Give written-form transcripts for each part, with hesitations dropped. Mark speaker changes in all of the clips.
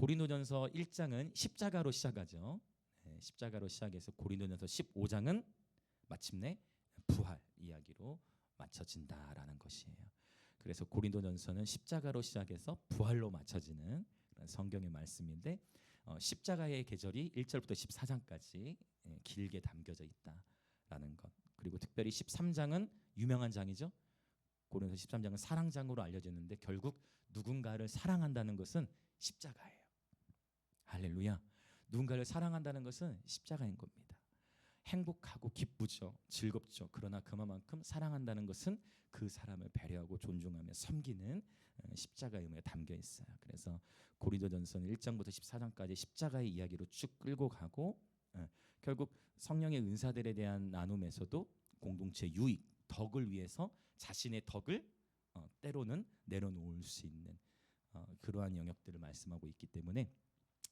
Speaker 1: 고린도전서 1장은 십자가로 시작하죠. 십자가로 시작해서 고린도전서 15장은 마침내 부활 이야기로 맞춰진다라는 것이에요. 그래서 고린도전서는 십자가로 시작해서 부활로 맞춰지는 그런 성경의 말씀인데 십자가의 계절이 1절부터 14장까지 길게 담겨져 있다라는 것. 그리고 특별히 13장은 유명한 장이죠. 고린도서 13장은 사랑장으로 알려졌는데 결국 누군가를 사랑한다는 것은 십자가예요. 할렐루야. 누군가를 사랑한다는 것은 십자가인 겁니다. 행복하고 기쁘죠. 즐겁죠. 그러나 그만큼 사랑한다는 것은 그 사람을 배려하고 존중하며 섬기는 십자가의 의미가 담겨 있어요. 그래서 고린도전서는 1장부터 14장까지 십자가의 이야기로 쭉 끌고 가고 결국 성령의 은사들에 대한 나눔에서도 공동체 유익, 덕을 위해서 자신의 덕을 때로는 내려놓을 수 있는 그러한 영역들을 말씀하고 있기 때문에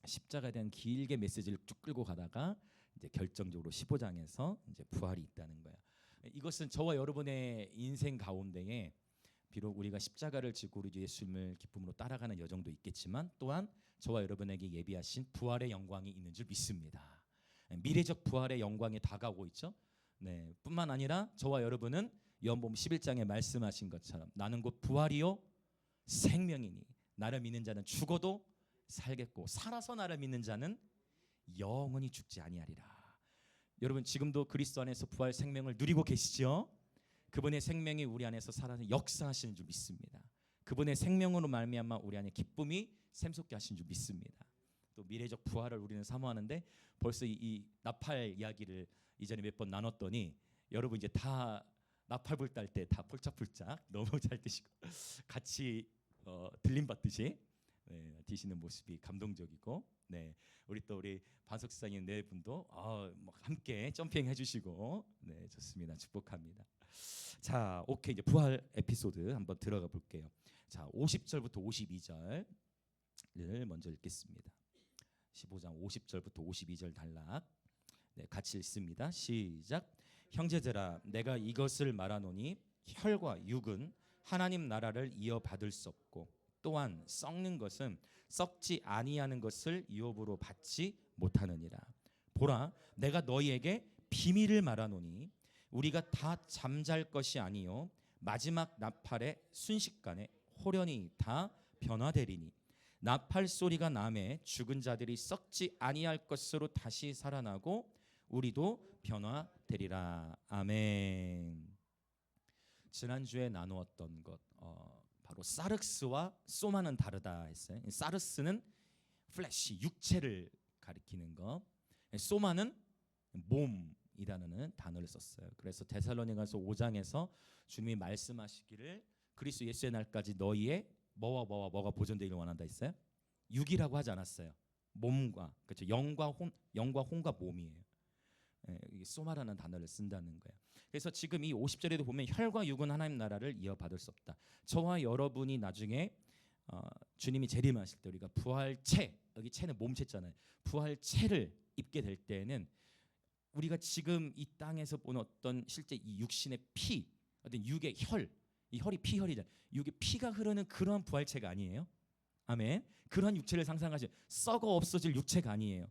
Speaker 1: 십자가에 대한 길게 메시지를 쭉 끌고 가다가 이제 결정적으로 15장에서 이제 부활이 있다는 거야. 이것은 저와 여러분의 인생 가운데에 비록 우리가 십자가를 지고 우리 예수님을 기쁨으로 따라가는 여정도 있겠지만 또한 저와 여러분에게 예비하신 부활의 영광이 있는 줄 믿습니다. 미래적 부활의 영광이 다가오고 있죠. 네, 뿐만 아니라 저와 여러분은 요한복음 11장에 말씀하신 것처럼 나는 곧 부활이요 생명이니 나를 믿는 자는 죽어도 살겠고 살아서 나를 믿는 자는 영원히 죽지 아니하리라. 여러분 지금도 그리스도 안에서 부활 생명을 누리고 계시죠? 그분의 생명이 우리 안에서 살아서 역사하시는 줄 믿습니다. 그분의 생명으로 말미암아 우리 안에 기쁨이 샘솟게 하신 줄 믿습니다. 또 미래적 부활을 우리는 사모하는데 벌써 이 나팔 이야기를 이전에 몇 번 나눴더니 여러분 이제 다 나팔 불 딸 때 다 폴짝폴짝 너무 잘 드시고 같이 들림 받듯이 드시는 모습이 감동적이고, 우리 또 우리 반석사님 네 분도 함께 점핑 해주시고, 좋습니다. 축복합니다. 자, 오케이 이제 부활 에피소드 한번 들어가 볼게요. 자, 50절부터 52절을 먼저 읽겠습니다. 15장 50절부터 52절 단락. 같이 읽습니다. 시작. 형제들아, 내가 이것을 말하노니 혈과 육은 하나님 나라를 이어받을 수 없고 또한 썩는 것은 썩지 아니하는 것을 유업으로 받지 못하느니라. 보라, 내가 너희에게 비밀을 말하노니 우리가 다 잠잘 것이 아니요 마지막 나팔의 순식간에 호련히 다 변화되리니 나팔 소리가 나매 죽은 자들이 썩지 아니할 것으로 다시 살아나고 우리도 변화되리라. 아멘. 지난주에 나누었던 것 바로 사르스와 소마는 다르다 했어요. 사르스는 플래시, 육체를 가리키는 것, 소마는 몸이라는 단어를 썼어요. 그래서 데살로니가서 5장에서 주님이 말씀하시기를 그리스도 예수의 날까지 너희의 뭐가 보존되기를 원한다 했어요. 육이라고 하지 않았어요. 몸과, 그렇죠. 영과 혼과 몸이에요. 소마라는 단어를 쓴다는 거예요. 그래서 지금 이 50절에도 보면 혈과 육은 하나님 나라를 이어받을 수 없다. 저와 여러분이 나중에 주님이 재림하실 때 우리가 부활체, 여기 체는 몸체잖아요. 부활체를 입게 될 때에는 우리가 지금 이 땅에서 보는 어떤 실제 이 육신의 피, 어떤 육의 혈, 이 혈이 피혈이잖아요. 육의 피가 흐르는 그런 부활체가 아니에요. 아멘. 그런 육체를 상상하시죠. 썩어 없어질 육체가 아니에요.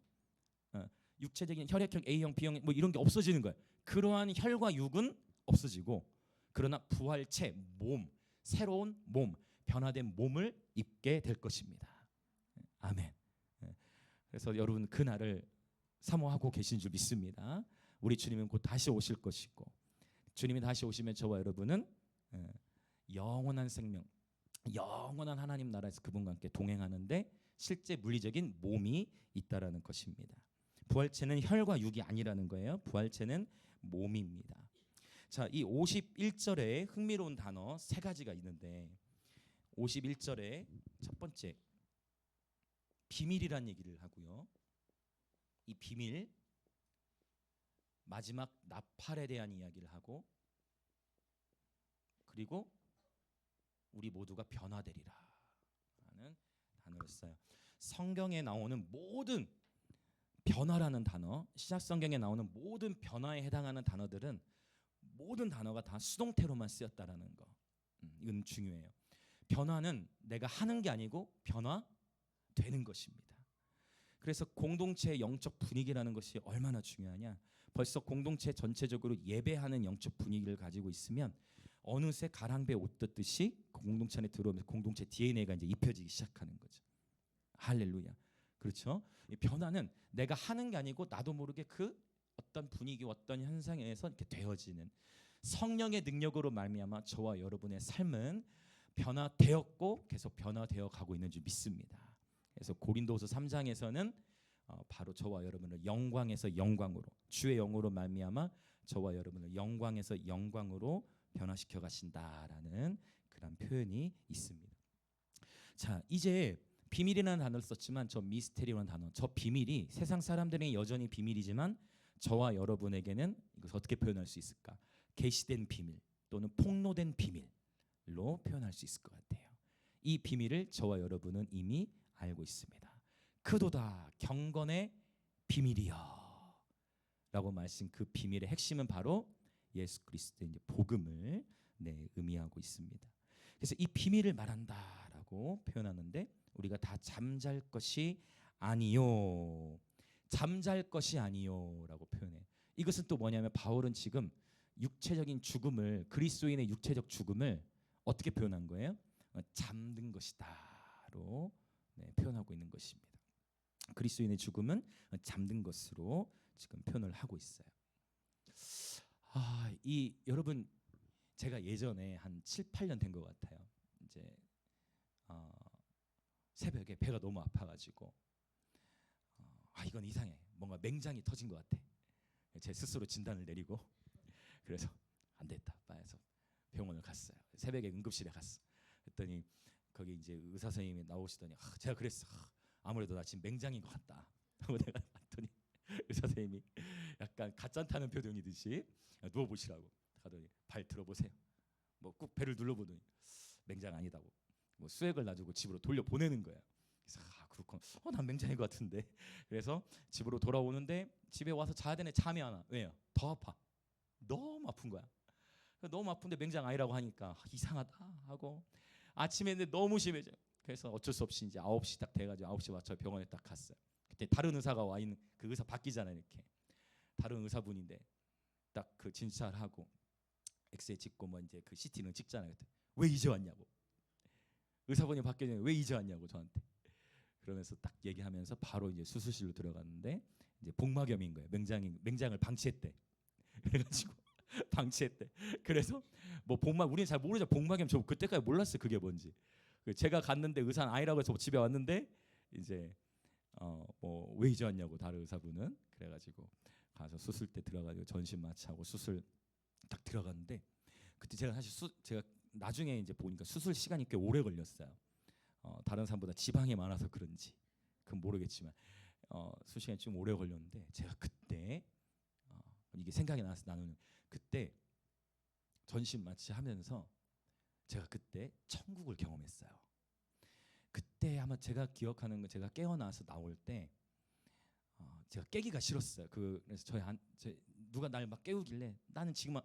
Speaker 1: 육체적인 혈액형 A형, B형 뭐 이런 게 없어지는 거예요. 그러한 혈과 육은 없어지고 그러나 부활체, 몸, 새로운 몸, 변화된 몸을 입게 될 것입니다. 아멘. 그래서 여러분 그 날을 사모하고 계신 줄 믿습니다. 우리 주님은 곧 다시 오실 것이고 주님이 다시 오시면 저와 여러분은 영원한 생명, 영원한 하나님 나라에서 그분과 함께 동행하는데 실제 물리적인 몸이 있다라는 것입니다. 부활체는 혈과 육이 아니라는 거예요. 부활체는 몸입니다. 자, 이 51절에 흥미로운 단어 세 가지가 있는데 51절에 첫 번째 비밀이란 얘기를 하고요. 이 비밀 마지막 나팔에 대한 이야기를 하고 그리고 우리 모두가 변화되리라 하는 단어를 써요. 성경에 나오는 모든 변화라는 단어, 신약 성경에 나오는 모든 변화에 해당하는 단어들은 모든 단어가 다 수동태로만 쓰였다라는 거. 이건 중요해요. 변화는 내가 하는 게 아니고 변화되는 것입니다. 그래서 공동체의 영적 분위기라는 것이 얼마나 중요하냐. 벌써 공동체 전체적으로 예배하는 영적 분위기를 가지고 있으면 어느새 가랑비에 옷 뜯듯이 공동체 안에 들어오면서 공동체 DNA가 이제 입혀지기 시작하는 거죠. 할렐루야. 그렇죠? 이 변화는 내가 하는 게 아니고 나도 모르게 그 어떤 분위기, 어떤 현상에서 이렇게 되어지는 성령의 능력으로 말미암아 저와 여러분의 삶은 변화되었고 계속 변화되어 가고 있는 줄 믿습니다. 그래서 고린도서 3장에서는 바로 저와 여러분을 영광에서 영광으로, 주의 영으로 말미암아 저와 여러분을 영광에서 영광으로 변화시켜 가신다라는 그런 표현이 있습니다. 자, 이제 비밀이라는 단어를 썼지만 저 미스테리라는 단어, 저 비밀이 세상 사람들에게 여전히 비밀이지만 저와 여러분에게는 이것을 어떻게 표현할 수 있을까? 계시된 비밀 또는 폭로된 비밀로 표현할 수 있을 것 같아요. 이 비밀을 저와 여러분은 이미 알고 있습니다. 그도다 경건의 비밀이여 라고 말씀, 그 비밀의 핵심은 바로 예수 그리스도의 이제 복음을 의미하고 있습니다. 그래서 이 비밀을 말한다라고 표현하는데 우리가 다 잠잘 것이 아니요, 잠잘 것이 아니요라고 표현해. 이것은 또 뭐냐면 바울은 지금 육체적인 죽음을, 그리스도인의 육체적 죽음을 어떻게 표현한 거예요? 잠든 것이다로 표현하고 있는 것입니다. 그리스도인의 죽음은 잠든 것으로 지금 표현을 하고 있어요. 이 여러분, 제가 예전에 한 7, 8년 된 것 같아요. 이제 새벽에 배가 너무 아파가지고 이건 이상해, 뭔가 맹장이 터진 것 같아. 제 스스로 진단을 내리고 그래서 안 됐다 해서 병원을 갔어요. 새벽에 응급실에 갔어. 그랬더니 거기 이제 의사 선생님이 나오시더니 제가 그랬어. 아무래도 나 지금 맹장인 것 같다 하고 내가 봤더니 의사 선생님이 약간 갓잔 타는 표정이듯이 누워보시라고 하더니 발 들어보세요. 뭐 꾹 배를 눌러보더니 맹장 아니다고 뭐 수액을 놔주고 집으로 돌려 보내는 거야. 그래서 그렇구나. 난 맹장인 것 같은데. 그래서 집으로 돌아오는데 집에 와서 자야 되는데 잠이 안 와. 왜요? 더 아파. 너무 아픈 거야. 너무 아픈데 맹장 아니라고 하니까 이상하다 하고 아침에 너무 심해져. 그래서 어쩔 수 없이 이제 9시 딱 돼가지고 9시 맞춰 병원에 딱 갔어요. 그때 다른 의사가 와 있는, 그 의사 바뀌잖아요. 이렇게 다른 의사분인데 딱 그 진찰을 하고 엑스레이 찍고 뭐 이제 그 CT는 찍잖아요. 그때 왜 이제 왔냐고. 의사분이 바뀌었는데 왜 이제 왔냐고 저한테. 그러면서 딱 얘기하면서 바로 이제 수술실로 들어갔는데 이제 복막염인 거예요. 맹장을 방치했대. 그래가지고 방치했대. 그래서 뭐 우리는 잘 모르죠. 복막염 저 그때까지 몰랐어요. 그게 뭔지. 제가 갔는데 의사는 아니라고 해서 집에 왔는데 이제 뭐 왜 이제 왔냐고 다른 의사분은. 그래가지고 가서 수술 때 들어가지고 전신 마취하고 수술 딱 들어갔는데 그때 제가 사실 제가 나중에 이제 보니까 수술 시간이 꽤 오래 걸렸어요. 다른 사람보다 지방이 많아서 그런지 그건 모르겠지만 수술 시간이 좀 오래 걸렸는데 제가 그때 이게 생각이 나서 나누는, 그때 전신 마취하면서 제가 그때 천국을 경험했어요. 그때 아마 제가 기억하는 건 제가 깨어나서 나올 때 제가 깨기가 싫었어요. 그래서 누가 날 막 깨우길래 나는 지금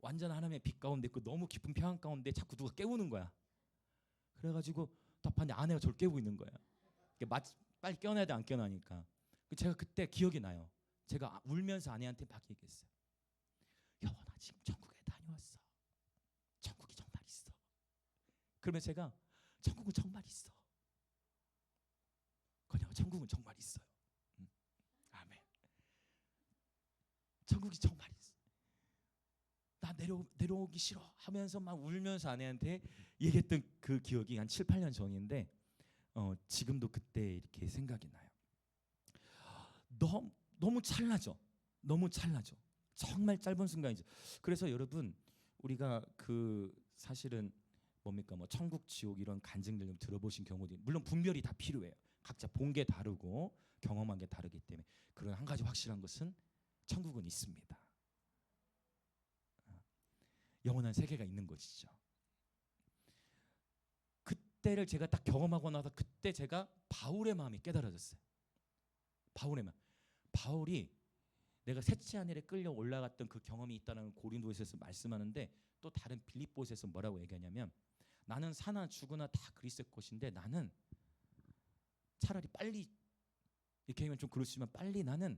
Speaker 1: 완전 하나님의 빛 가운데 있고 너무 깊은 평안 가운데 자꾸 누가 깨우는 거야. 그래가지고 딱 봤는데 아내가 저를 깨우고 있는 거야. 빨리 깨어나야 돼, 안 깨어나니까. 제가 그때 기억이 나요. 제가 울면서 아내한테 막 얘기했어요. 여보, 나 지금 천국에 다녀왔어. 천국이 정말 있어. 그러면 제가 천국은 정말 있어. 그냥 천국은 정말 있어요. 아멘. 천국이 정말 있어. 나 내려오기 싫어 하면서 막 울면서 아내한테 얘기했던 그 기억이 한 7, 8년 전인데 지금도 그때 이렇게 생각이 나요. 너무 찰나죠. 너무 찰나죠. 정말 짧은 순간이죠. 그래서 여러분, 우리가 사실은 뭡니까, 뭐 천국 지옥 이런 간증들 좀 들어보신 경우도 물론 분별이 다 필요해요. 각자 본 게 다르고 경험한 게 다르기 때문에. 그런 한 가지 확실한 것은 천국은 있습니다. 영원한 세계가 있는 것이죠. 그때를 제가 딱 경험하고 나서 그때 제가 바울의 마음이 깨달아졌어요. 바울의 마음. 바울이 내가 셋째 하늘에 끌려 올라갔던 그 경험이 있다는 고린도에서 말씀하는데 또 다른 빌립보에서 뭐라고 얘기하냐면 나는 사나 죽으나 다 그리스도의 것인데 나는 차라리 빨리 이렇게 하면 좀 그렇지만 빨리 나는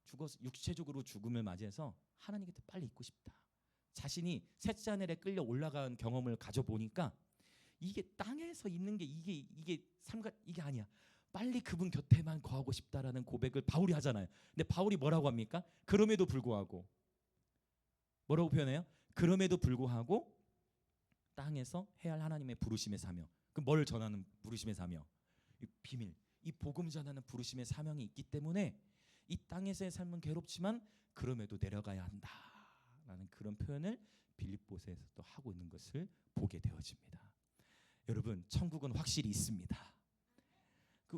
Speaker 1: 죽어서 육체적으로 죽음을 맞이해서 하나님 곁에 빨리 있고 싶다. 자신이 셋째 하늘에 끌려 올라간 경험을 가져보니까 이게 땅에서 있는 게 이게 삶과 이게 아니야. 빨리 그분 곁에만 거하고 싶다라는 고백을 바울이 하잖아요. 근데 바울이 뭐라고 합니까? 그럼에도 불구하고 뭐라고 표현해요? 그럼에도 불구하고 땅에서 해야 할 하나님의 부르심의 사명. 그 뭘 전하는 부르심의 사명? 이 비밀. 이 복음 전하는 부르심의 사명이 있기 때문에 이 땅에서의 삶은 괴롭지만 그럼에도 내려가야 한다라는 그런 표현을 빌립보서에서 또 하고 있는 것을 보게 되어집니다. 여러분, 천국은 확실히 있습니다.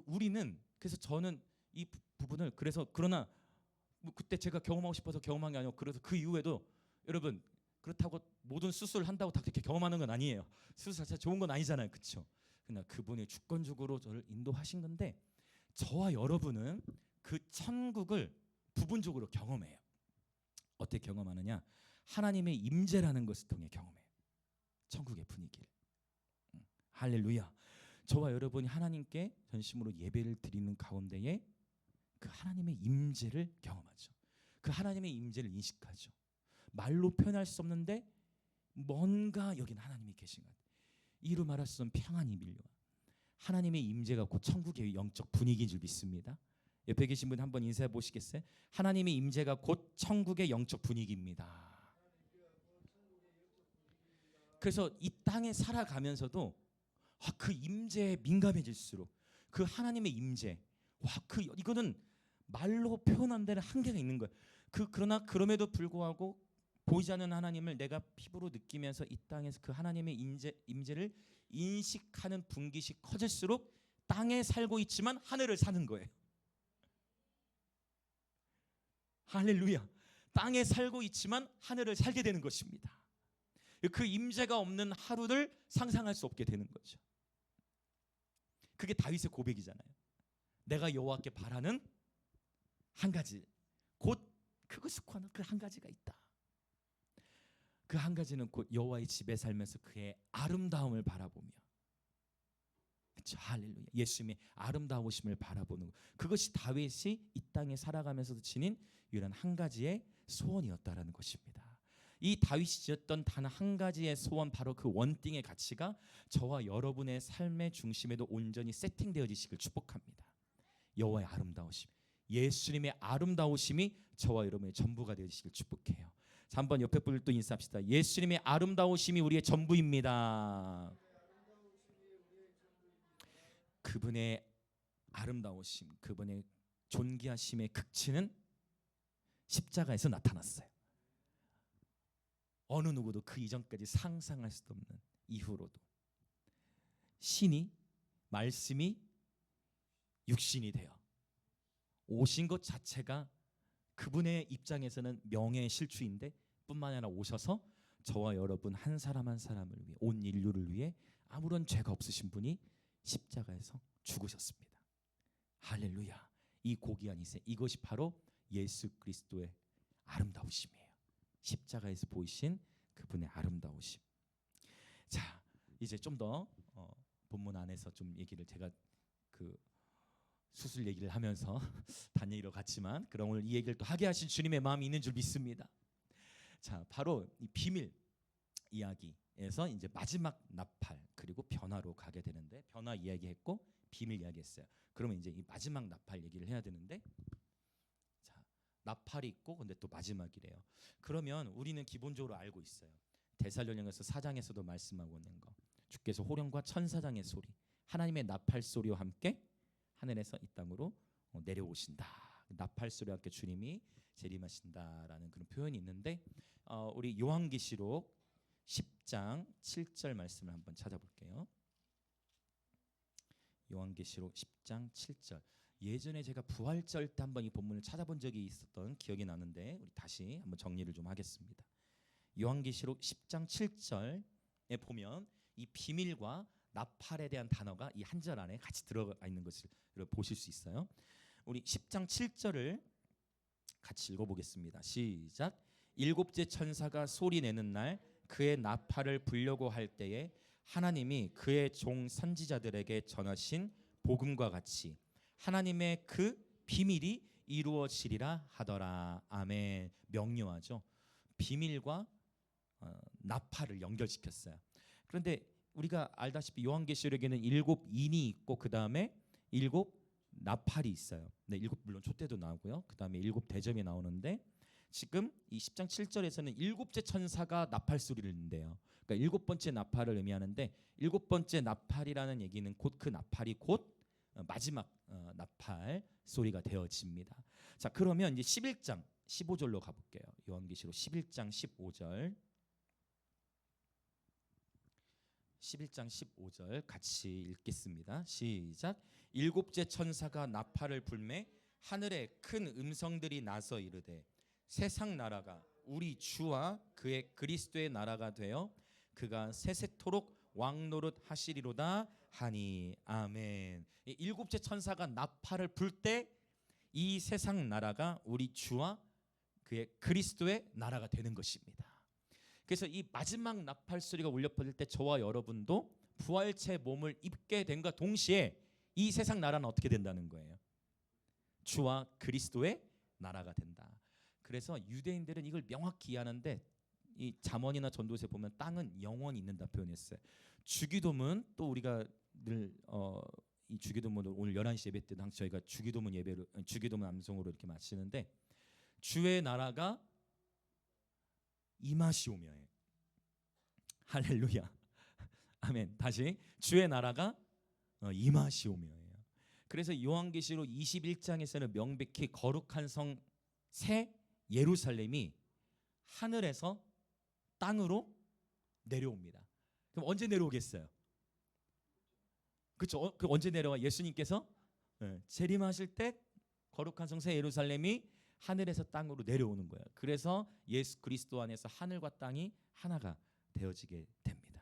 Speaker 1: 우리는 그래서 저는 이 부분을 그러나 뭐 그때 제가 경험하고 싶어서 경험한 게 아니고 그래서 그 이후에도 여러분 그렇다고 모든 수술을 한다고 다 그렇게 경험하는 건 아니에요. 수술 자체가 좋은 건 아니잖아요, 그렇죠? 그러나 그분이 주권적으로 저를 인도하신 건데 저와 여러분은 그 천국을 부분적으로 경험해요. 어떻게 경험하느냐? 하나님의 임재라는 것을 통해 경험해요. 천국의 분위기를. 할렐루야. 저와 여러분이 하나님께 전심으로 예배를 드리는 가운데에 그 하나님의 임재를 경험하죠. 그 하나님의 임재를 인식하죠. 말로 표현할 수 없는데 뭔가 여긴 하나님이 계신 것 같아요. 이루 말할 수 없는 평안이 밀려와. 하나님의 임재가 곧 천국의 영적 분위기인 줄 믿습니다. 옆에 계신 분 한번 인사해 보시겠어요? 하나님의 임재가 곧 천국의 영적 분위기입니다. 그래서 이 땅에 살아가면서도 그 임재에 민감해질수록 그 하나님의 임재, 이거는 말로 표현한 데는 한계가 있는 거예요. 그러나 그럼에도 불구하고 보이지 않는 하나님을 내가 피부로 느끼면서 이 땅에서 그 하나님의 임재를 인식하는 분기씩 커질수록 땅에 살고 있지만 하늘을 사는 거예요. 할렐루야. 땅에 살고 있지만 하늘을 살게 되는 것입니다. 그 임재가 없는 하루를 상상할 수 없게 되는 거죠. 그게 다윗의 고백이잖아요. 내가 여호와께 바라는 한 가지, 곧 그것을 구하는 그 한 가지가 있다. 그 한 가지는 곧 여호와의 집에 살면서 그의 아름다움을 바라보며, 그렇죠? 할렐루야. 예수님의 아름다우심을 바라보는 것. 그것이 다윗이 이 땅에 살아가면서도 지닌 유일한 한 가지의 소원이었다라는 것입니다. 이 다윗이 지었던 단 한 가지의 소원, 바로 그 원띵의 가치가 저와 여러분의 삶의 중심에도 온전히 세팅되어지시길 축복합니다. 여호와의 아름다우심, 예수님의 아름다우심이 저와 여러분의 전부가 되어지시길 축복해요. 자, 한번 옆에 분을 또 인사합시다. 예수님의 아름다우심이 우리의 전부입니다. 그분의 아름다우심, 그분의 존귀하심의 극치는 십자가에서 나타났어요. 어느 누구도 그 이전까지 상상할 수도 없는, 이후로도 신이, 말씀이 육신이 되어 오신 것 자체가 그분의 입장에서는 명예의 실추인데 뿐만 아니라 오셔서 저와 여러분 한 사람 한 사람을 위해, 온 인류를 위해 아무런 죄가 없으신 분이 십자가에서 죽으셨습니다. 할렐루야. 이 고귀한 이세, 이것이 바로 예수 그리스도의 아름다우심이에요. 십자가에서 보이신 그분의 아름다우심. 자, 이제 좀 더 본문 안에서 좀 얘기를, 제가 그 수술 얘기를 하면서 단 얘기로 갔지만 그럼 오늘 이 얘기를 또 하게 하신 주님의 마음이 있는 줄 믿습니다. 자, 바로 이 비밀 이야기에서 이제 마지막 나팔 그리고 변화로 가게 되는데, 변화 이야기했고 비밀 이야기했어요. 그러면 이제 이 마지막 나팔 얘기를 해야 되는데, 자, 나팔이 있고 근데 또 마지막이래요. 그러면 우리는 기본적으로 알고 있어요. 데살로니가서 4장에서도 말씀하고 있는 거, 주께서 호령과 천사장의 소리, 하나님의 나팔 소리와 함께 하늘에서 이 땅으로 내려오신다. 나팔 소리와 함께 주님이 재림하신다라는 그런 표현이 있는데, 우리 요한계시록 10장 7절 말씀을 한번 찾아볼게요. 요한계시록 10장 7절. 예전에 제가 부활절 때 한번 이 본문을 찾아본 적이 있었던 기억이 나는데 우리 다시 한번 정리를 좀 하겠습니다. 요한계시록 10장 7절에 보면 이 비밀과 나팔에 대한 단어가 이 한 절 안에 같이 들어가 있는 것을 보실 수 있어요. 우리 10장 7절을 같이 읽어보겠습니다. 시작. 일곱째 천사가 소리 내는 날 그의 나팔을 불려고 할 때에 하나님이 그의 종 선지자들에게 전하신 복음과 같이 하나님의 그 비밀이 이루어지리라 하더라. 아멘. 명료하죠. 비밀과 나팔을 연결시켰어요. 그런데 우리가 알다시피 요한계시록에는 7인이 있고 그 다음에 7 나팔이 있어요. 네, 7 물론 촛대도 나오고요. 그 다음에 7 대접이 나오는데 지금 이 10장 7절에서는 7째 천사가 나팔 소리를 낸대요. 그러니까 7번째 나팔을 의미하는데 7번째 나팔이라는 얘기는 곧 그 나팔이 곧 마지막 나팔 소리가 되어집니다. 자, 그러면 이제 11장 15절로 가볼게요. 요한계시록 11장 15절. 11장 15절 같이 읽겠습니다. 시작. 일곱째 천사가 나팔을 불매 하늘에 큰 음성들이 나서 이르되 세상 나라가 우리 주와 그의 그리스도의 나라가 되어 그가 세세토록 왕노릇 하시리로다 하니. 아멘. 일곱째 천사가 나팔을 불 때 이 세상 나라가 우리 주와 그의 그리스도의 나라가 되는 것입니다. 그래서 이 마지막 나팔 소리가 울려 퍼질 때 저와 여러분도 부활체 몸을 입게 된과 동시에 이 세상 나라는 어떻게 된다는 거예요? 주와 그리스도의 나라가 된다. 그래서 유대인들은 이걸 명확히 이해하는데 이 잠언이나 전도서에 보면 땅은 영원히 있는다 표현했어요. 주기도문 또 우리가 늘 이 주기도문을 오늘 11시 예배 때도 항상 저희가 주기도문 예배로 주기도문 암송으로 이렇게 마치는데 주의 나라가 임하시오며요. 할렐루야. 아멘. 다시 주의 나라가 임하시오며요. 그래서 요한계시록 21장에서는 명백히 거룩한 성 새 예루살렘이 하늘에서 땅으로 내려옵니다. 그럼 언제 내려오겠어요? 그렇죠. 그 언제 내려와? 예수님께서 재림하실 때 거룩한 성 새 예루살렘이 하늘에서 땅으로 내려오는 거예요. 그래서 예수 그리스도 안에서 하늘과 땅이 하나가 되어지게 됩니다.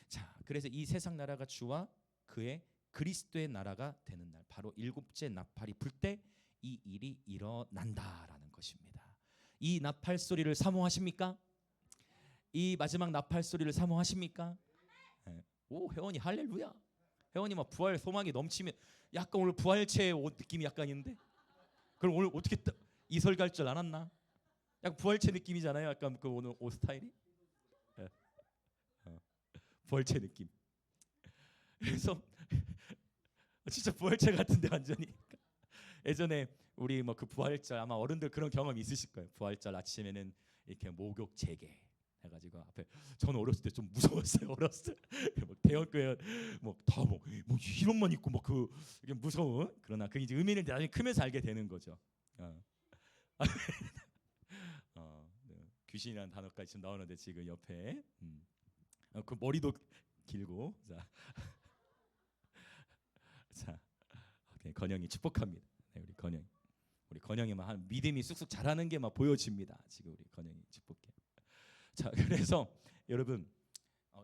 Speaker 1: 자, 그래서 이 세상 나라가 주와 그의 그리스도의 나라가 되는 날, 바로 일곱째 나팔이 불 때 이 일이 일어난다라는 것입니다. 이 나팔 소리를 사모하십니까? 이 마지막 나팔 소리를 사모하십니까? 네. 오, 회원이 할렐루야. 회원이 막 부활 소망이 넘치면 약간 오늘 부활체의 옷 느낌이 약간 있는데. 그럼 오늘 어떻게 이설 갈 줄 알았나? 약간 부활체 느낌이잖아요. 약간 그 오늘 옷 스타일이. 네. 부활체 느낌. 그래서 진짜 부활체 같은데 완전히. 예전에 우리 뭐 그 부활절 아마 어른들 그런 경험 있으실 거예요. 부활절 아침에는 이렇게 목욕 재개 해가지고 앞에 저는 어렸을 때 좀 무서웠어요. 어렸을 때 뭐 대형교회 뭐다뭐 이런 만 입고 막 그 이게 무서운 그러나 그 이제 의미를 나중에 크면서 알게 되는 거죠. 네. 귀신이라는 단어까지 지금 나오는데 지금 옆에 그 머리도 길고 자 오케이, 건영이 축복합니다. 네, 우리 건영이만 한 믿음이 쑥쑥 자라는 게 막 보여집니다. 지금 우리 건영이 축복해. 자, 그래서 여러분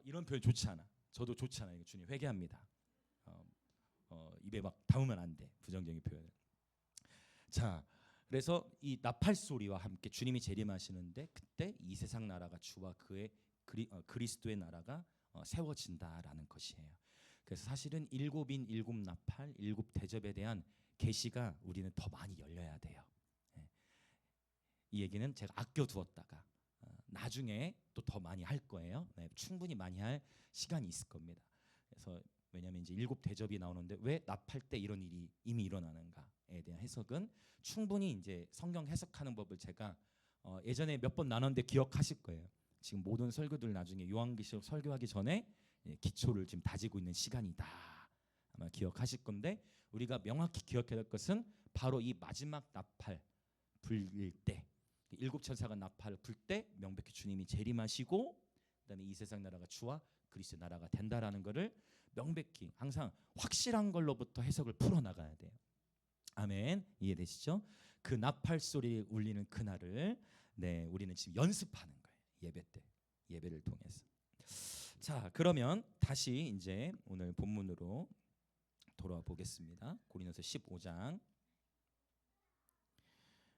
Speaker 1: 이런 표현 좋지 않아. 저도 좋지 않아요. 주님 회개합니다. 입에 막 담으면 안 돼. 부정적인 표현. 자, 그래서 이 나팔 소리와 함께 주님이 재림하시는데 그때 이 세상 나라가 주와 그의 그리스도의 나라가 세워진다라는 것이에요. 그래서 사실은 일곱인 일곱 나팔, 일곱 대접에 대한 계시가 우리는 더 많이 열려야 돼요. 이 얘기는 제가 아껴두었다가 나중에 또 더 많이 할 거예요. 네, 충분히 많이 할 시간이 있을 겁니다. 그래서 왜냐하면 이제 일곱 대접이 나오는데 왜 나팔 때 이런 일이 이미 일어나는가에 대한 해석은 충분히 이제 성경 해석하는 법을 제가 예전에 몇 번 나눴는데 기억하실 거예요. 지금 모든 설교들 나중에 요한계시록 설교하기 전에 기초를 지금 다지고 있는 시간이다. 아마 기억하실 건데 우리가 명확히 기억해야 될 것은 바로 이 마지막 나팔 불릴 때 일곱 천사가 나팔을 불 때 명백히 주님이 재림하시고 그다음에 이 세상 나라가 주와 그리스도 나라가 된다라는 것을 명백히 항상 확실한 걸로부터 해석을 풀어나가야 돼요. 아멘. 이해되시죠? 그 나팔 소리 울리는 그날을 우리는 지금 연습하는 거예요. 예배 때 예배를 통해서. 자, 그러면 다시 이제 오늘 본문으로 돌아와 보겠습니다. 고린도서 15장.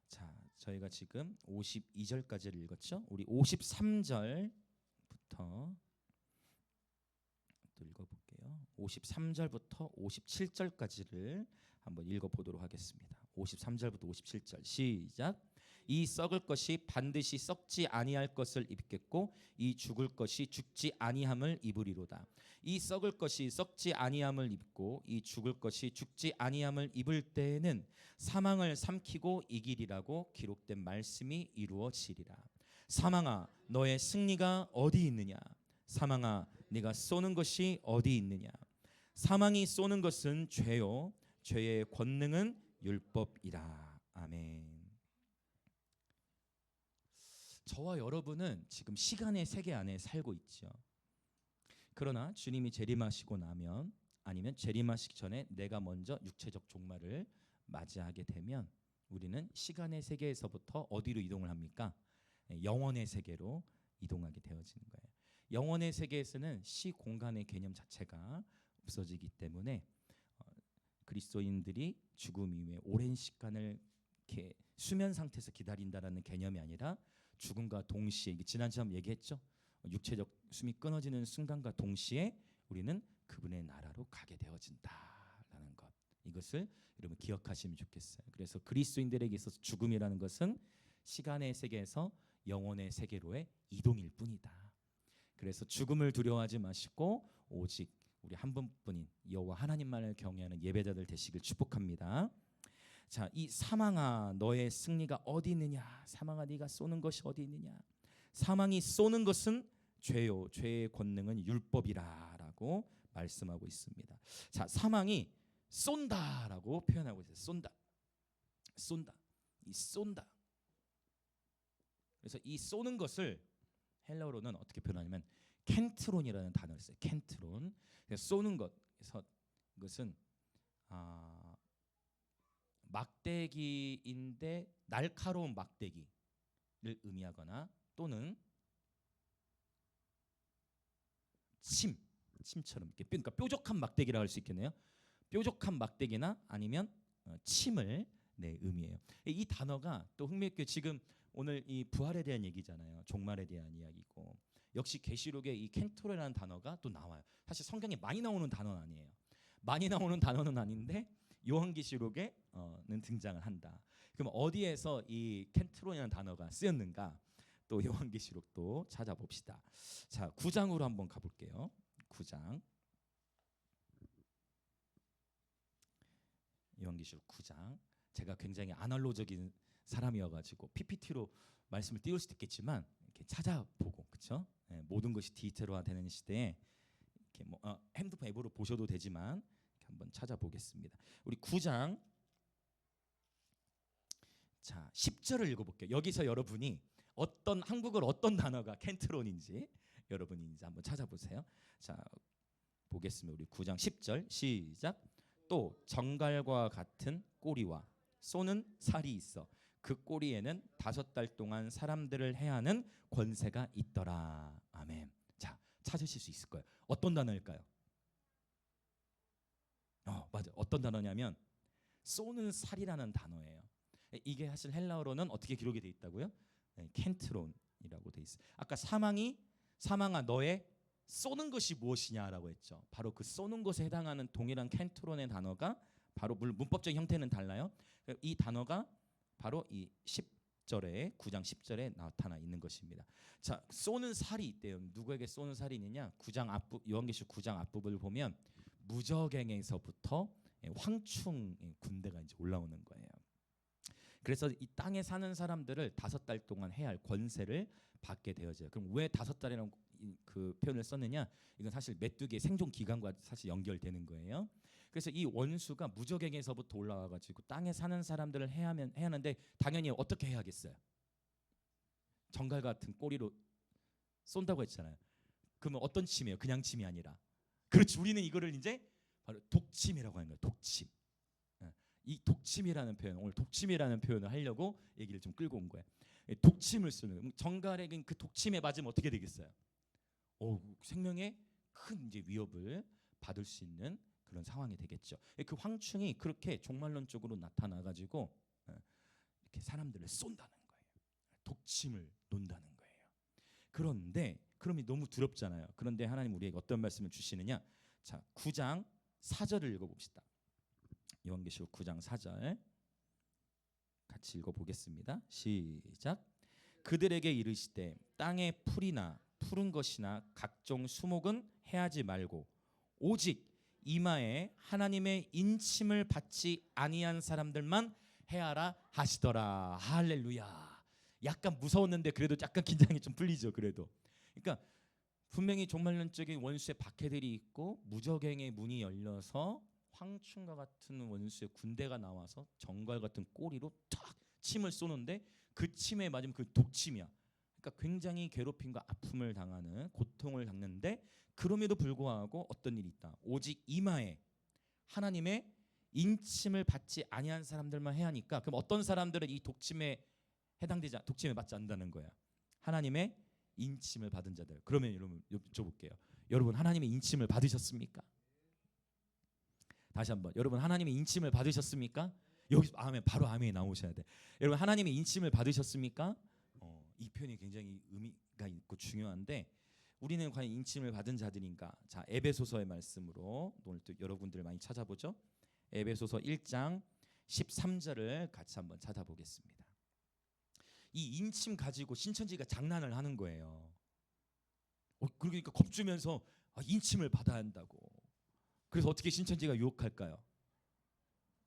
Speaker 1: 자, 저희가 지금 52절까지를 읽었죠. 우리 53절부터 또 읽어볼게요. 53절부터 57절까지를 한번 읽어보도록 하겠습니다. 53절부터 57절 시작. 이 썩을 것이 반드시 썩지 아니할 것을 입겠고 이 죽을 것이 죽지 아니함을 입으리로다. 이 썩을 것이 썩지 아니함을 입고 이 죽을 것이 죽지 아니함을 입을 때에는 사망을 삼키고 이기리라고 기록된 말씀이 이루어지리라. 사망아 너의 승리가 어디 있느냐? 사망아 네가 쏘는 것이 어디 있느냐? 사망이 쏘는 것은 죄요 죄의 권능은 율법이라. 아멘. 저와 여러분은 지금 시간의 세계 안에 살고 있죠. 그러나 주님이 재림하시고 나면 아니면 재림하시기 전에 내가 먼저 육체적 종말을 맞이하게 되면 우리는 시간의 세계에서부터 어디로 이동을 합니까? 영원의 세계로 이동하게 되어지는 거예요. 영원의 세계에서는 시 공간의 개념 자체가 없어지기 때문에 그리스도인들이 죽음 이후에 오랜 시간을 이렇게 수면 상태에서 기다린다라는 개념이 아니라 죽음과 동시에 지난주에 한번 얘기했죠. 육체적 숨이 끊어지는 순간과 동시에 우리는 그분의 나라로 가게 되어진다라는 것. 이것을 여러분 기억하시면 좋겠어요. 그래서 그리스도인들에게 있어서 죽음이라는 것은 시간의 세계에서 영혼의 세계로의 이동일 뿐이다. 그래서 죽음을 두려워하지 마시고 오직 우리 한 분뿐인 여호와 하나님만을 경외하는 예배자들 되시길 축복합니다. 자, 이 사망아 너의 승리가 어디 있느냐? 사망아 네가 쏘는 것이 어디 있느냐? 사망이 쏘는 것은 죄요 죄의 권능은 율법이라라고 말씀하고 있습니다. 자, 사망이 쏜다라고 표현하고 있어요. 쏜다. 이 쏜다. 그래서 이 쏘는 것을 헬라어로는 어떻게 표현하냐면 켄트론이라는 단어를 써요. 켄트론. 그래서 쏘는 것. 그래서 이것은 막대기인데 날카로운 막대기를 의미하거나 또는 침처럼 이렇게 그러니까 뾰족한 막대기라 할 수 있겠네요. 뾰족한 막대기나 아니면 침을 의미해요. 이 단어가 또 흥미있게 지금 오늘 이 부활에 대한 얘기잖아요. 종말에 대한 이야기고 역시 계시록에 이 켄토레라는 단어가 또 나와요. 사실 성경에 많이 나오는 단어는 아니에요. 많이 나오는 단어는 아닌데 요한계시록에는 등장을 한다. 그럼 어디에서 이 켄트론이라는 단어가 쓰였는가? 또 요한계시록도 찾아봅시다. 자, 9장으로 한번 가볼게요. 9장. 요한계시록 9장. 제가 굉장히 아날로적인 사람이어가지고 PPT로 말씀을 띄울 수도 있겠지만 이렇게 찾아보고 그렇죠? 네, 모든 것이 디지털화되는 시대에 이렇게 핸드폰 앱으로 보셔도 되지만 이렇게 한번 찾아보겠습니다. 우리 9장 자 10절을 읽어볼게요. 여기서 여러분이 한국어로 어떤 단어가 켄트론인지 여러분이 이제 한번 찾아보세요. 자 보겠습니다. 우리 9장 10절 시작. 또 정갈과 같은 꼬리와 쏘는 살이 있어 그 꼬리에는 5달 동안 사람들을 해하는 권세가 있더라. 아멘. 자 찾으실 수 있을 거예요. 어떤 단어일까요? 맞아. 어떤 단어냐면 쏘는 살이라는 단어예요. 이게 사실 헬라어로는 어떻게 기록이 돼 있다고요? 네, 켄트론이라고 돼 있어요. 아까 사망아 너의 쏘는 것이 무엇이냐라고 했죠. 바로 그 쏘는 것에 해당하는 동일한 켄트론의 단어가 바로 문법적인 형태는 달라요. 이 단어가 바로 이 10절에 9장 10절에 나타나 있는 것입니다. 자, 쏘는 살이 있대요. 누구에게 쏘는 살이 있느냐? 9장 앞부 요한계시록 9장 앞부분을 보면 무저갱에서부터 황충 군대가 이제 올라오는 거예요. 그래서 이 땅에 사는 사람들을 5달 동안 해야 할 권세를 받게 되어져요. 그럼 왜 5달이라는 그 표현을 썼느냐? 이건 사실 메뚜기의 생존 기간과 사실 연결되는 거예요. 그래서 이 원수가 무저갱에서부터 올라와가지고 땅에 사는 사람들을 해야 하는데 당연히 어떻게 해야겠어요? 정갈 같은 꼬리로 쏜다고 했잖아요. 그러면 어떤 침이에요? 그냥 침이 아니라. 그렇지. 우리는 이거를 이제 바로 독침이라고 하는 거예요. 독침. 이 독침이라는 표현, 오늘 독침이라는 표현을 하려고 얘기를 좀 끌고 온 거예요. 독침을 쓰는 정갈에게 그 독침에 맞으면 어떻게 되겠어요? 생명에 큰 이제 위협을 받을 수 있는 그런 상황이 되겠죠. 그 황충이 그렇게 종말론적으로 나타나가지고 이렇게 사람들을 쏜다는 거예요. 독침을 논다는 거예요. 그런데 그럼이 너무 두렵잖아요. 그런데 하나님 우리에게 어떤 말씀을 주시느냐? 자, 9장 4절을 읽어봅시다. 요한계시록 9장 4절 같이 읽어보겠습니다. 시작. 그들에게 이르시되 땅의 풀이나 푸른 것이나 각종 수목은 해하지 말고 오직 이마에 하나님의 인침을 받지 아니한 사람들만 해하라 하시더라. 할렐루야. 약간 무서웠는데 그래도 약간 긴장이 좀 풀리죠. 그래도 그러니까 분명히 종말론적인 원수의 박해들이 있고 무적행의 문이 열려서 황충과 같은 원수의 군대가 나와서 정갈 같은 꼬리로 탁 침을 쏘는데 그 침에 맞으면 그 독침이야. 그러니까 굉장히 괴롭힘과 아픔을 당하는 고통을 당는데 그럼에도 불구하고 어떤 일이 있다. 오직 이마에 하나님의 인침을 받지 아니한 사람들만 해야 하니까 그럼 어떤 사람들은 이 독침에 독침에 받지 않는다는 거야. 하나님의 인침을 받은 자들. 그러면 여러분 여쭤볼게요. 여러분 하나님의 인침을 받으셨습니까? 다시 한번. 여러분 하나님의 인침을 받으셨습니까? 여기 아멘. 바로 아멘이 나오셔야 돼. 여러분 하나님의 인침을 받으셨습니까? 이 표현이 굉장히 의미가 있고 중요한데 우리는 과연 인침을 받은 자들인가? 자, 에베소서의 말씀으로 오늘 또 여러분들 많이 찾아보죠. 에베소서 1장 13절을 같이 한번 찾아보겠습니다. 이 인침 가지고 신천지가 장난을 하는 거예요. 그러니까 겁주면서 인침을 받아야 한다고. 그래서 어떻게 신천지가 유혹할까요?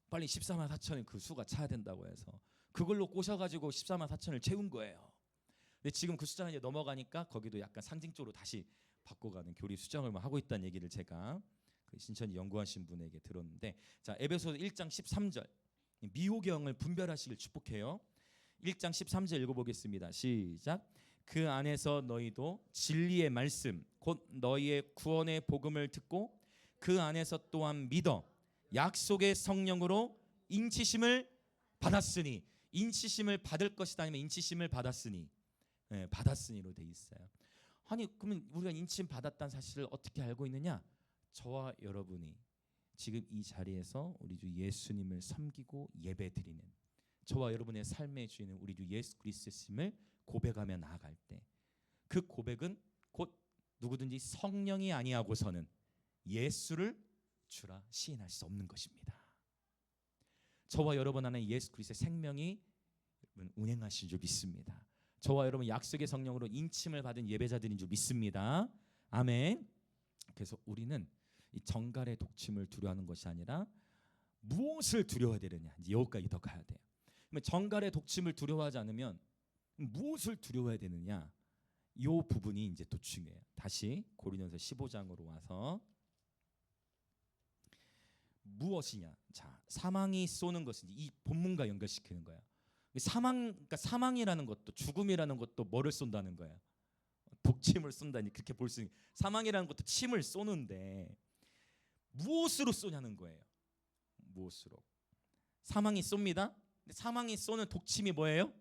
Speaker 1: 빨리 14만 4천의 그 수가 차야 된다고 해서 그걸로 꼬셔가지고 14만 4천을 채운 거예요. 근데 지금 그 숫자가 이제 넘어가니까 거기도 약간 상징적으로 다시 바꿔가는 교리 수정을 하고 있다는 얘기를 제가 그 신천지 연구하신 분에게 들었는데, 자 에베소서 1장 13절 미혹의 영을 분별하시길 축복해요. 1장 13절 읽어보겠습니다. 시작. 그 안에서 너희도 진리의 말씀 곧 너희의 구원의 복음을 듣고 그 안에서 또한 믿어 약속의 성령으로 인치심을 받았으니. 인치심을 받을 것이다 아니면 인치심을 받았으니. 받았으니로 돼 있어요. 아니 그러면 우리가 인침 받았다는 사실을 어떻게 알고 있느냐? 저와 여러분이 지금 이 자리에서 우리 주 예수님을 섬기고 예배드리는 저와 여러분의 삶의 주인은 우리 주 예수 그리스도심을 고백하며 나아갈 때 그 고백은 곧 누구든지 성령이 아니하고서는 예수를 주라 시인할 수 없는 것입니다. 저와 여러분 안에 예수 그리스도의 생명이 운행하신 줄 믿습니다. 저와 여러분 약속의 성령으로 인침을 받은 예배자들인 줄 믿습니다. 아멘. 그래서 우리는 이 정갈의 독침을 두려워하는 것이 아니라 무엇을 두려워해야 되느냐, 이제 여기까지 더 가야 돼요. 그러면 정갈의 독침을 두려워하지 않으면 무엇을 두려워해야 되느냐, 이 부분이 이제 또 중요해요. 다시 고린도서 15장으로 와서 무엇이냐? 자, 사망이 쏘는 것은 이 본문과 연결시키는 거예요. 그러니까 사망이라는 것도 죽음이라는 것도 뭐를 쏜다는 거예요? 독침을 쏜다니 그렇게 볼 수 있는. 사망이라는 것도 침을 쏘는데 무엇으로 쏘냐는 거예요. 무엇으로? 사망이 쏩니다. 근데 사망이 쏘는 독침이 뭐예요?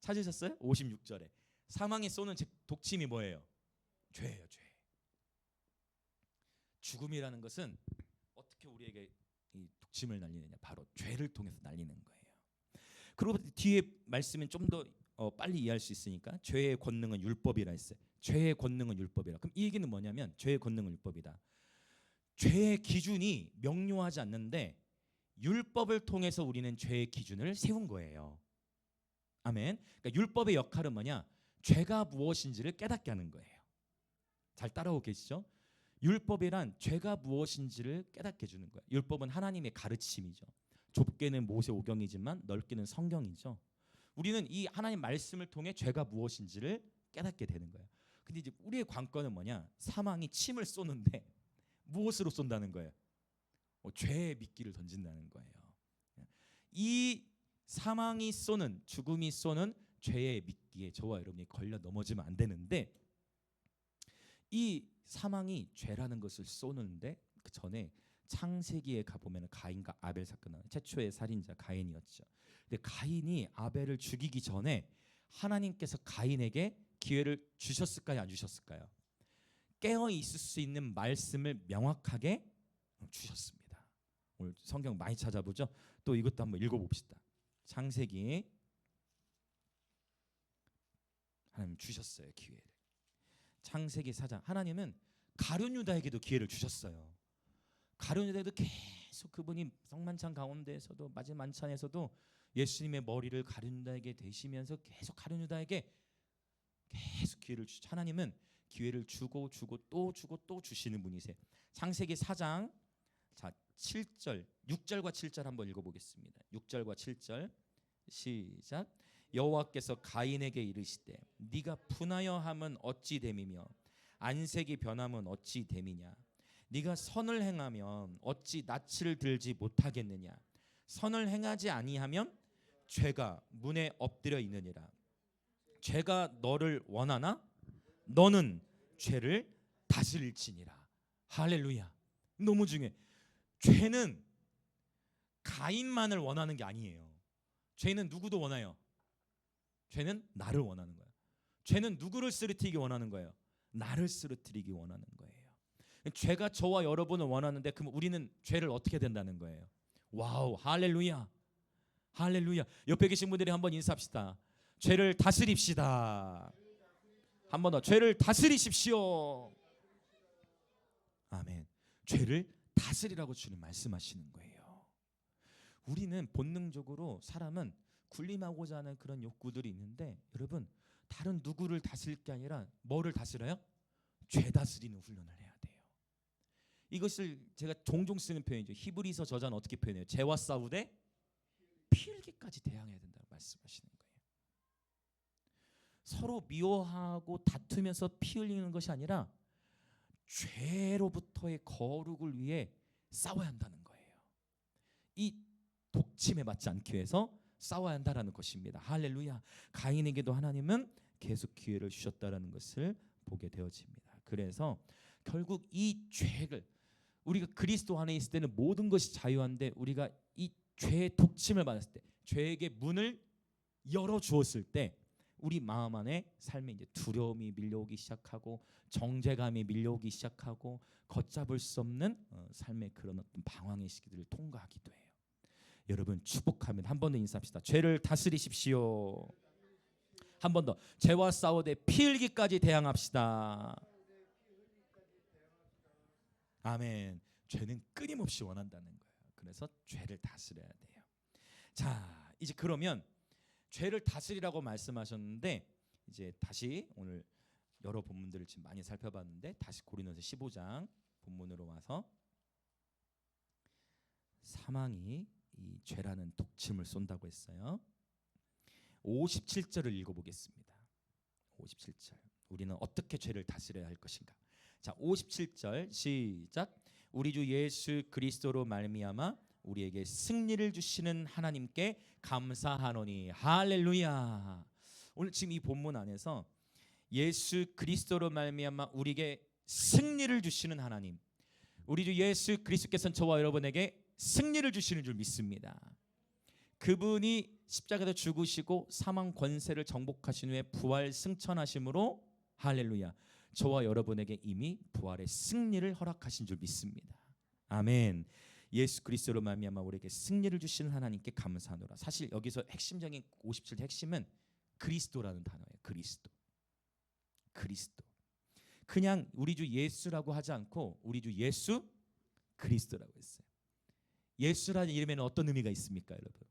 Speaker 1: 찾으셨어요? 56절에 사망이 쏘는 독침이 뭐예요? 죄예요, 죄. 죽음이라는 것은 어떻게 우리에게 이 독침을 날리느냐? 바로 죄를 통해서 날리는 거예요. 그리고 뒤에 말씀은 좀 더 빨리 이해할 수 있으니까 죄의 권능은 율법이라 했어요. 죄의 권능은 율법이라. 그럼 이 얘기는 뭐냐면 죄의 권능은 율법이다. 죄의 기준이 명료하지 않는데 율법을 통해서 우리는 죄의 기준을 세운 거예요. 아멘. 그러니까 율법의 역할은 뭐냐? 죄가 무엇인지를 깨닫게 하는 거예요. 잘 따라오고 계시죠? 율법이란 죄가 무엇인지를 깨닫게 해주는 거예요. 율법은 하나님의 가르침이죠. 좁게는 모세오경이지만 넓게는 성경이죠. 우리는 이 하나님 말씀을 통해 죄가 무엇인지를 깨닫게 되는 거예요. 근데 이제 우리의 관건은 뭐냐? 사망이 침을 쏘는데 무엇으로 쏜다는 거예요? 죄의 미끼를 던진다는 거예요. 이 사망이 쏘는, 죽음이 쏘는 죄의 미끼에 저와 여러분이 걸려 넘어지면 안 되는데, 이 사망이 죄라는 것을 쏘는데 그 전에 창세기에 가보면 가인과 아벨 사건 나와요. 최초의 살인자 가인이었죠. 근데 가인이 아벨을 죽이기 전에 하나님께서 가인에게 기회를 주셨을까요, 안 주셨을까요? 깨어 있을 수 있는 말씀을 명확하게 주셨습니다. 오늘 성경 많이 찾아보죠. 또 이것도 한번 읽어봅시다. 창세기 하나님 주셨어요, 기회를. 창세기 4장 하나님은 가룟 유다에게도 기회를 주셨어요. 가룟 유다도 계속 그분이 성만찬 가운데에서도 맞은 만찬에서도 예수님의 머리를 가룟 유다에게 대시면서 계속 가룟 유다에게 계속 기회를 주시. 하나님은 기회를 주고 또 주시는 분이세요. 창세기 4장 자 7절 6절과 7절 한번 읽어보겠습니다. 6절과 7절 시작. 여호와께서 가인에게 이르시되 네가 분하여 함은 어찌 됨이며 안색이 변함은 어찌 됨이냐. 네가 선을 행하면 어찌 낯을 들지 못하겠느냐. 선을 행하지 아니하면 죄가 문에 엎드려 있느니라. 죄가 너를 원하나 너는 죄를 다스릴지니라. 할렐루야. 너무 중요해. 죄는 가인만을 원하는 게 아니에요. 죄는 누구도 원해요. 죄는 나를 원하는 거예요. 죄는 누구를 쓰러뜨리기 원하는 거예요. 나를 쓰러뜨리기 원하는 거예요. 죄가 저와 여러분을 원하는데 그럼 우리는 죄를 어떻게 된다는 거예요. 와우, 할렐루야. 할렐루야. 옆에 계신 분들이 한번 인사합시다. 죄를 다스립시다. 한 번 더. 죄를 다스리십시오. 아멘. 죄를 다스리라고 주님 말씀하시는 거예요. 우리는 본능적으로 사람은 군림하고자 하는 그런 욕구들이 있는데 여러분 다른 누구를 다스릴 게 아니라 뭐를 다스려요? 죄 다스리는 훈련을 해야 돼요. 이것을 제가 종종 쓰는 표현이죠. 히브리서 저자는 어떻게 표현해요? 죄와 싸우되 피 흘기까지 대항해야 된다고 말씀하시는 거예요. 서로 미워하고 다투면서 피 흘리는 것이 아니라 죄로부터의 거룩을 위해 싸워야 한다는 거예요. 이 독침에 맞지 않기 위해서 싸워야 한다는 것입니다. 할렐루야. 가인에게도 하나님은 계속 기회를 주셨다라는 것을 보게 되어집니다. 그래서 결국 이 죄를 우리가 그리스도 안에 있을 때는 모든 것이 자유한데 우리가 이 죄의 독침을 받았을 때 죄에게 문을 열어 주었을 때 우리 마음 안에 삶에 이제 두려움이 밀려오기 시작하고 정죄감이 밀려오기 시작하고 걷잡을 수 없는 삶의 그런 어떤 방황의 시기들을 통과하기도 해요. 여러분 축복하면 한 번 더 인사합시다. 죄를 다스리십시오. 한 번 더. 죄와 싸우되 피 흘기까지 대항합시다. 아멘. 죄는 끊임없이 원한다는 거예요. 그래서 죄를 다스려야 돼요. 자, 이제 그러면 죄를 다스리라고 말씀하셨는데 이제 다시 오늘 여러 본문들을 지금 많이 살펴봤는데 다시 고린도서 15장 본문으로 와서 사망이 이 죄라는 독침을 쏜다고 했어요. 57절을 읽어보겠습니다. 57절. 우리는 어떻게 죄를 다스려야 할 것인가? 자, 57절 시작. 우리 주 예수 그리스도로 말미암아 우리에게 승리를 주시는 하나님께 감사하노니. 할렐루야. 오늘 지금 이 본문 안에서 예수 그리스도로 말미암아 우리에게 승리를 주시는 하나님, 우리 주 예수 그리스도께서는 저와 여러분에게 승리를 주시는 줄 믿습니다. 그분이 십자가에서 죽으시고 사망 권세를 정복하신 후에 부활 승천하심으로 할렐루야, 저와 여러분에게 이미 부활의 승리를 허락하신 줄 믿습니다. 아멘. 예수 그리스도로 말미암아 우리에게 승리를 주시는 하나님께 감사하노라. 사실 여기서 핵심적인 57절 핵심은 그리스도라는 단어예요. 그리스도. 그리스도. 그냥 우리 주 예수라고 하지 않고 우리 주 예수 그리스도라고 했어요. 예수라는 이름에는 어떤 의미가 있습니까, 여러분?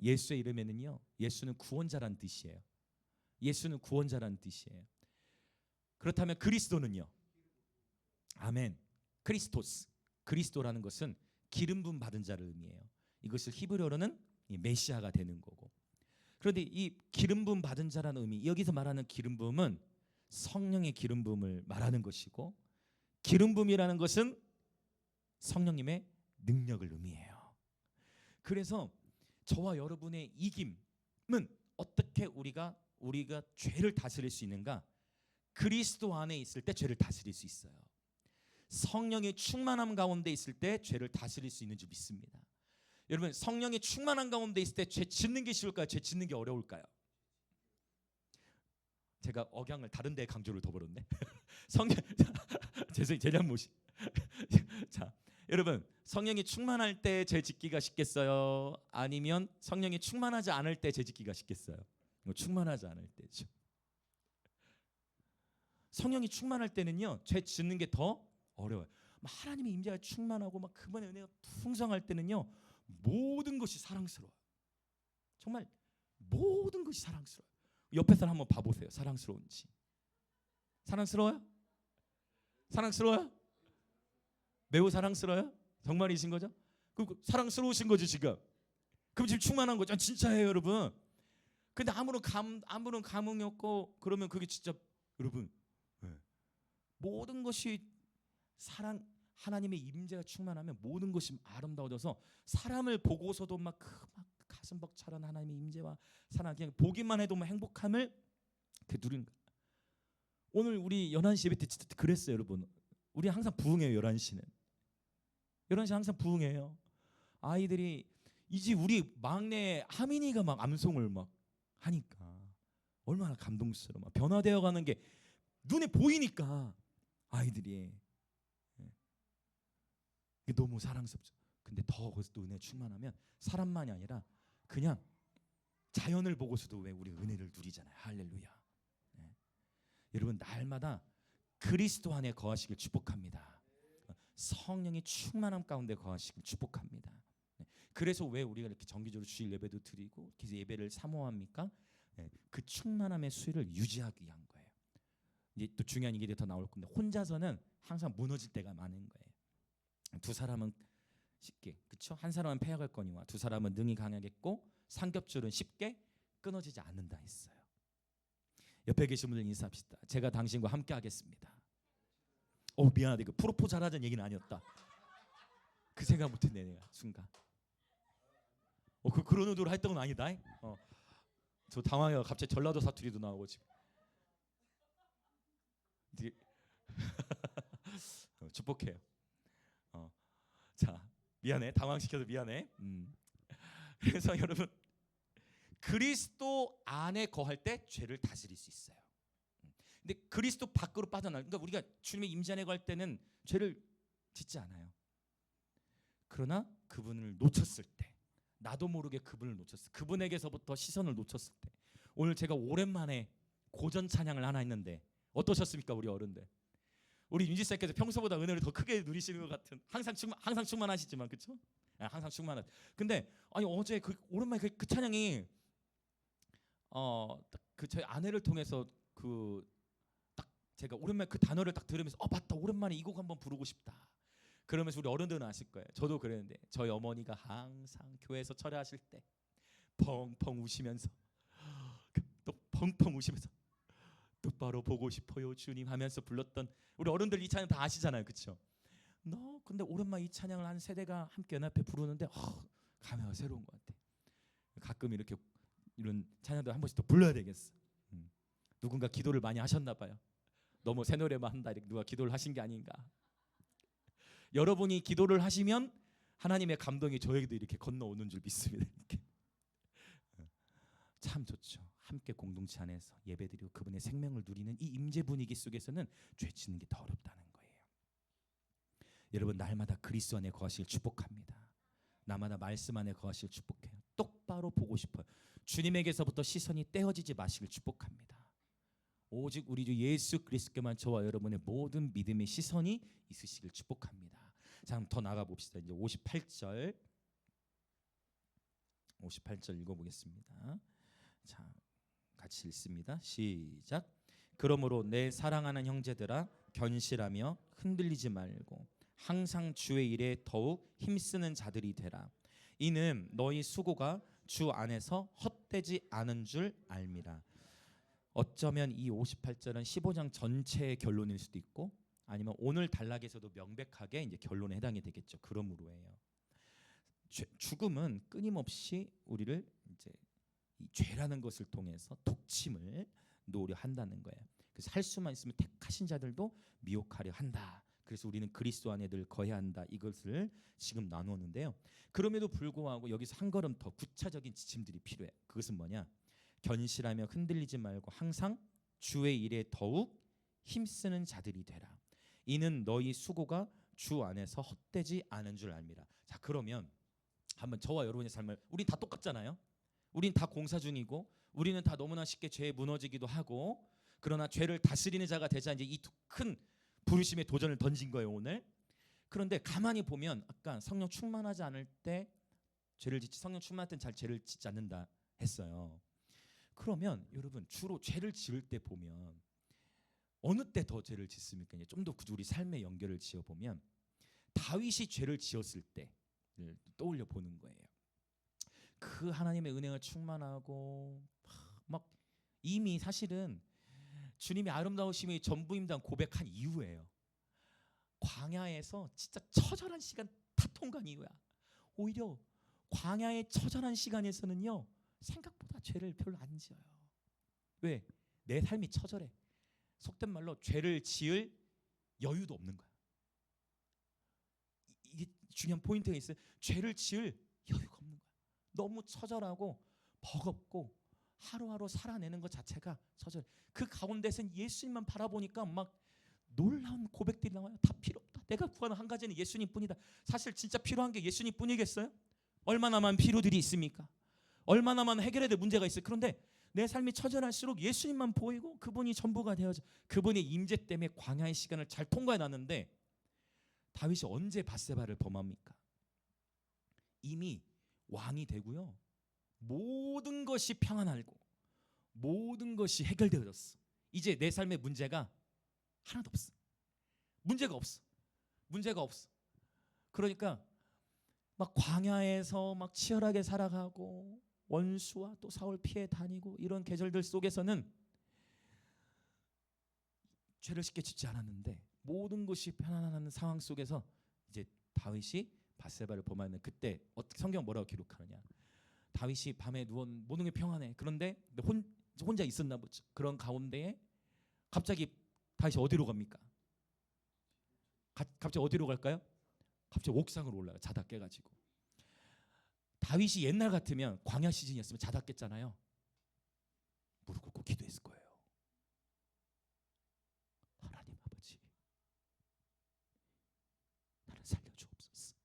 Speaker 1: 예수의 이름에는요, 예수는 구원자라는 뜻이에요. 예수는 구원자라는 뜻이에요. 그렇다면 그리스도는요? 아멘. 크리스토스. 그리스도라는 것은 기름 부음 받은 자를 의미해요. 이것을 히브리어로는 메시아가 되는 거고. 그런데 이 기름 부음 받은 자라는 의미, 여기서 말하는 기름 부음은 성령의 기름 부음을 말하는 것이고, 기름 부음이라는 것은 성령님의 능력을 의미해요. 그래서 저와 여러분의 이김은 어떻게 우리가 죄를 다스릴 수 있는가? 그리스도 안에 있을 때 죄를 다스릴 수 있어요. 성령의 충만함 가운데 있을 때 죄를 다스릴 수 있는 줄 믿습니다. 여러분, 성령의 충만함 가운데 있을 때 죄 짓는 게 쉬울까요? 죄 짓는 게 어려울까요? 제가 억양을 다른 데에 강조를 더 벌였네. 성령 죄송해요. 제 잘못이. 자, 여러분, 성령이 충만할 때 죄 짓기가 쉽겠어요? 아니면 성령이 충만하지 않을 때 죄 짓기가 쉽겠어요? 충만하지 않을 때죠. 성령이 충만할 때는요, 죄 짓는 게 더 어려워요. 하나님의 임재가 충만하고 막 그분의 은혜가 풍성할 때는요, 모든 것이 사랑스러워요. 정말 모든 것이 사랑스러워요. 옆에 사람 한번 봐보세요. 사랑스러운지. 사랑스러워요? 사랑스러워요? 매우 사랑스러워요? 정말이신 거죠? 사랑스러우신 거죠 지금. 그럼 지금 충만한 거죠. 진짜예요 여러분. 근데 아무런 감흥이 없고 그러면 그게 진짜 여러분, 모든 것이 하나님의 임재가 충만하면 모든 것이 아름다워져서 사람을 보고서도 막 가슴 벅차는 하나님의 임재와 사랑, 그냥 보기만 해도 행복함을 누리는 거예요. 오늘 우리 11시 예배 때 진짜 그랬어요 여러분. 우리 항상 부흥해요. 11시는 항상 부흥해요. 아이들이 이제 우리 막내 하민이가 막 암송을 막 하니까 얼마나 감동스러워. 변화되어 가는 게 눈에 보이니까 아이들이 너무 사랑스럽죠. 근데 더 거기서 은혜 충만하면 사람만이 아니라 그냥 자연을 보고서도 왜 우리 은혜를 누리잖아요. 할렐루야. 여러분 날마다 그리스도 안에 거하시길 축복합니다. 성령이 충만함 가운데 거하시길 축복합니다. 그래서 왜 우리가 이렇게 정기적으로 주일 예배도 드리고 이렇게 예배를 사모합니까? 그 충만함의 수위를 유지하기 위한 거예요. 이제 또 중요한 얘기들이 더 나올 건데, 혼자서는 항상 무너질 때가 많은 거예요. 두 사람은 쉽게, 그렇죠? 한 사람은 패역할거니와 두 사람은 능히 강하겠고 삼겹줄은 쉽게 끊어지지 않는다 했어요. 옆에 계신 분들 인사합시다. 제가 당신과 함께 하겠습니다. 미안하다. 이거 프로포즈 하라는 얘기는 아니었다. 그 생각 못했네 내가 순간. 그런 의도로 했던 건 아니다. 저 당황해요. 갑자기 전라도 사투리도 나오고 지금. 축복해요. 자, 미안해. 당황시켜서 미안해. 그래서 여러분, 그리스도 안에 거할 때 죄를 다스릴 수 있어요. 근데 그리스도 밖으로 그러니까 우리가 주님의 임재 안에 거할 때는 죄를 짓지 않아요. 그러나 그분을 놓쳤을 때, 나도 모르게 그분을 놓쳤을 때, 그분에게서부터 시선을 놓쳤을 때, 오늘 제가 오랜만에 고전 찬양을 하나 했는데 어떠셨습니까 우리 어른들? 우리 윤지쌤께서 평소보다 은혜를 더 크게 누리시는 것 같은, 항상 충만하시지만, 그렇죠? 항상 충만한. 근데 어제 오랜만에 그 찬양이 저희 아내를 통해서 딱 제가 오랜만에 그 단어를 딱 들으면서 맞다, 오랜만에 이 곡 한번 부르고 싶다. 그러면서 우리 어른들은 아실 거예요. 저도 그랬는데 저희 어머니가 항상 교회에서 철회하실 때 펑펑 우시면서 또 펑펑 우시면서 똑바로 보고 싶어요 주님 하면서 불렀던, 우리 어른들 이 찬양 다 아시잖아요, 그렇죠? 근데 오랜만에 이 찬양을 한 세대가 함께 연합해 부르는데 감회가 새로운 것 같아. 가끔 이렇게 이런 찬양도 한 번씩 더 불러야 되겠어. 누군가 기도를 많이 하셨나 봐요. 너무 새 노래만 한다 이렇게 누가 기도를 하신 게 아닌가. 여러분이 기도를 하시면 하나님의 감동이 저에게도 이렇게 건너오는 줄 믿습니다. 이렇게. 참 좋죠. 함께 공동체 안에서 예배드리고 그분의 생명을 누리는 이 임재 분위기 속에서는 죄 짓는 게 더 어렵다는 거예요. 여러분 날마다 그리스도 안에 거하시길 축복합니다. 나마다 말씀 안에 거하시길 축복해요. 똑바로 보고 싶어요. 주님에게서부터 시선이 떼어지지 마시길 축복합니다. 오직 우리 주 예수 그리스도께만 저와 여러분의 모든 믿음의 시선이 있으시길 축복합니다. 자, 더 나가 봅시다. 이제 58절 읽어보겠습니다. 자, 같이 읽습니다. 시작. 그러므로 내 사랑하는 형제들아, 견실하며 흔들리지 말고 항상 주의 일에 더욱 힘쓰는 자들이 되라. 이는 너희 수고가 주 안에서 헛되지 않은 줄 알미라. 어쩌면 이 58절은 15장 전체의 결론일 수도 있고, 아니면 오늘 단락에서도 명백하게 이제 결론에 해당이 되겠죠. 그러므로예요. 죽음은 끊임없이 우리를 이제 이 죄라는 것을 통해서 독침을 놓으려 한다는 거예요. 그래서 할 수만 있으면 택하신 자들도 미혹하려 한다. 그래서 우리는 그리스도 안에 늘 거해야 한다. 이것을 지금 나누었는데요. 그럼에도 불구하고 여기서 한 걸음 더 구체적인 지침들이 필요해요. 그것은 뭐냐? 견실하며 흔들리지 말고 항상 주의 일에 더욱 힘쓰는 자들이 되라. 이는 너희 수고가 주 안에서 헛되지 않은 줄 알미라. 자, 그러면 한번 저와 여러분의 삶을, 우린 다 똑같잖아요. 우린 다 공사 중이고, 우리는 다 너무나 쉽게 죄에 무너지기도 하고, 그러나 죄를 다스리는 자가 되자 이제 이 큰 부르심의 도전을 던진 거예요 오늘. 그런데 가만히 보면 아까 성령 충만하지 않을 때 죄를 짓지, 성령 충만할 때는 잘 죄를 짓지 않는다 했어요. 그러면 여러분 주로 죄를 지을 때 보면 어느 때 더 죄를 짓습니까? 좀 더 우리 삶의 연결을 지어 보면 다윗이 죄를 지었을 때를 떠올려 보는 거예요. 그 하나님의 은혜가 충만하고 막 이미 사실은 주님의 아름다우심이 전부임당 고백한 이후예요. 광야에서 진짜 처절한 시간 다 통과한 이후야. 오히려 광야의 처절한 시간에서는요 생각보다 죄를 별로 안 지어요. 왜? 내 삶이 처절해. 속된 말로 죄를 지을 여유도 없는 거야. 이게 중요한 포인트가 있어요. 죄를 지을 여유가 없는 거야. 너무 처절하고 버겁고 하루하루 살아내는 것 자체가 처절. 그 가운데서는 예수님만 바라보니까 막 놀라운 고백들이 나와요. 다 필요 없다. 내가 구하는 한 가지는 예수님뿐이다. 사실 진짜 필요한 게 예수님뿐이겠어요? 얼마나 많은 필요들이 있습니까? 얼마나 많은 해결해야 될 문제가 있어요. 그런데 내 삶이 처절할수록 예수님만 보이고 그분이 전부가 되어져. 그분의 임재 때문에 광야의 시간을 잘 통과해 놨는데 다윗이 언제 밧세바를 범합니까? 이미 왕이 되고요. 모든 것이 평안하고 모든 것이 해결되어졌어. 이제 내 삶의 문제가 하나도 없어. 문제가 없어. 문제가 없어. 그러니까 막 광야에서 막 치열하게 살아가고 원수와 또 사울 피해 다니고 이런 계절들 속에서는 죄를 쉽게 짓지 않았는데 모든 것이 편안한 상황 속에서 이제 다윗이 밧세바를 범하는 그때 성경 뭐라고 기록하느냐? 다윗이 밤에 누워 모든 게 평안해. 그런데 혼자 있었나 보죠. 그런 가운데에 갑자기 다윗이 어디로 갑니까? 갑자기 어디로 갈까요? 갑자기 옥상으로 올라가. 자다 깨가지고. 다윗이 옛날 같으면 광야 시즌이었으면 자다 깼잖아요. 무릎 꿇고 기도했을 거예요. 하나님 아버지, 나를 살려주옵소서.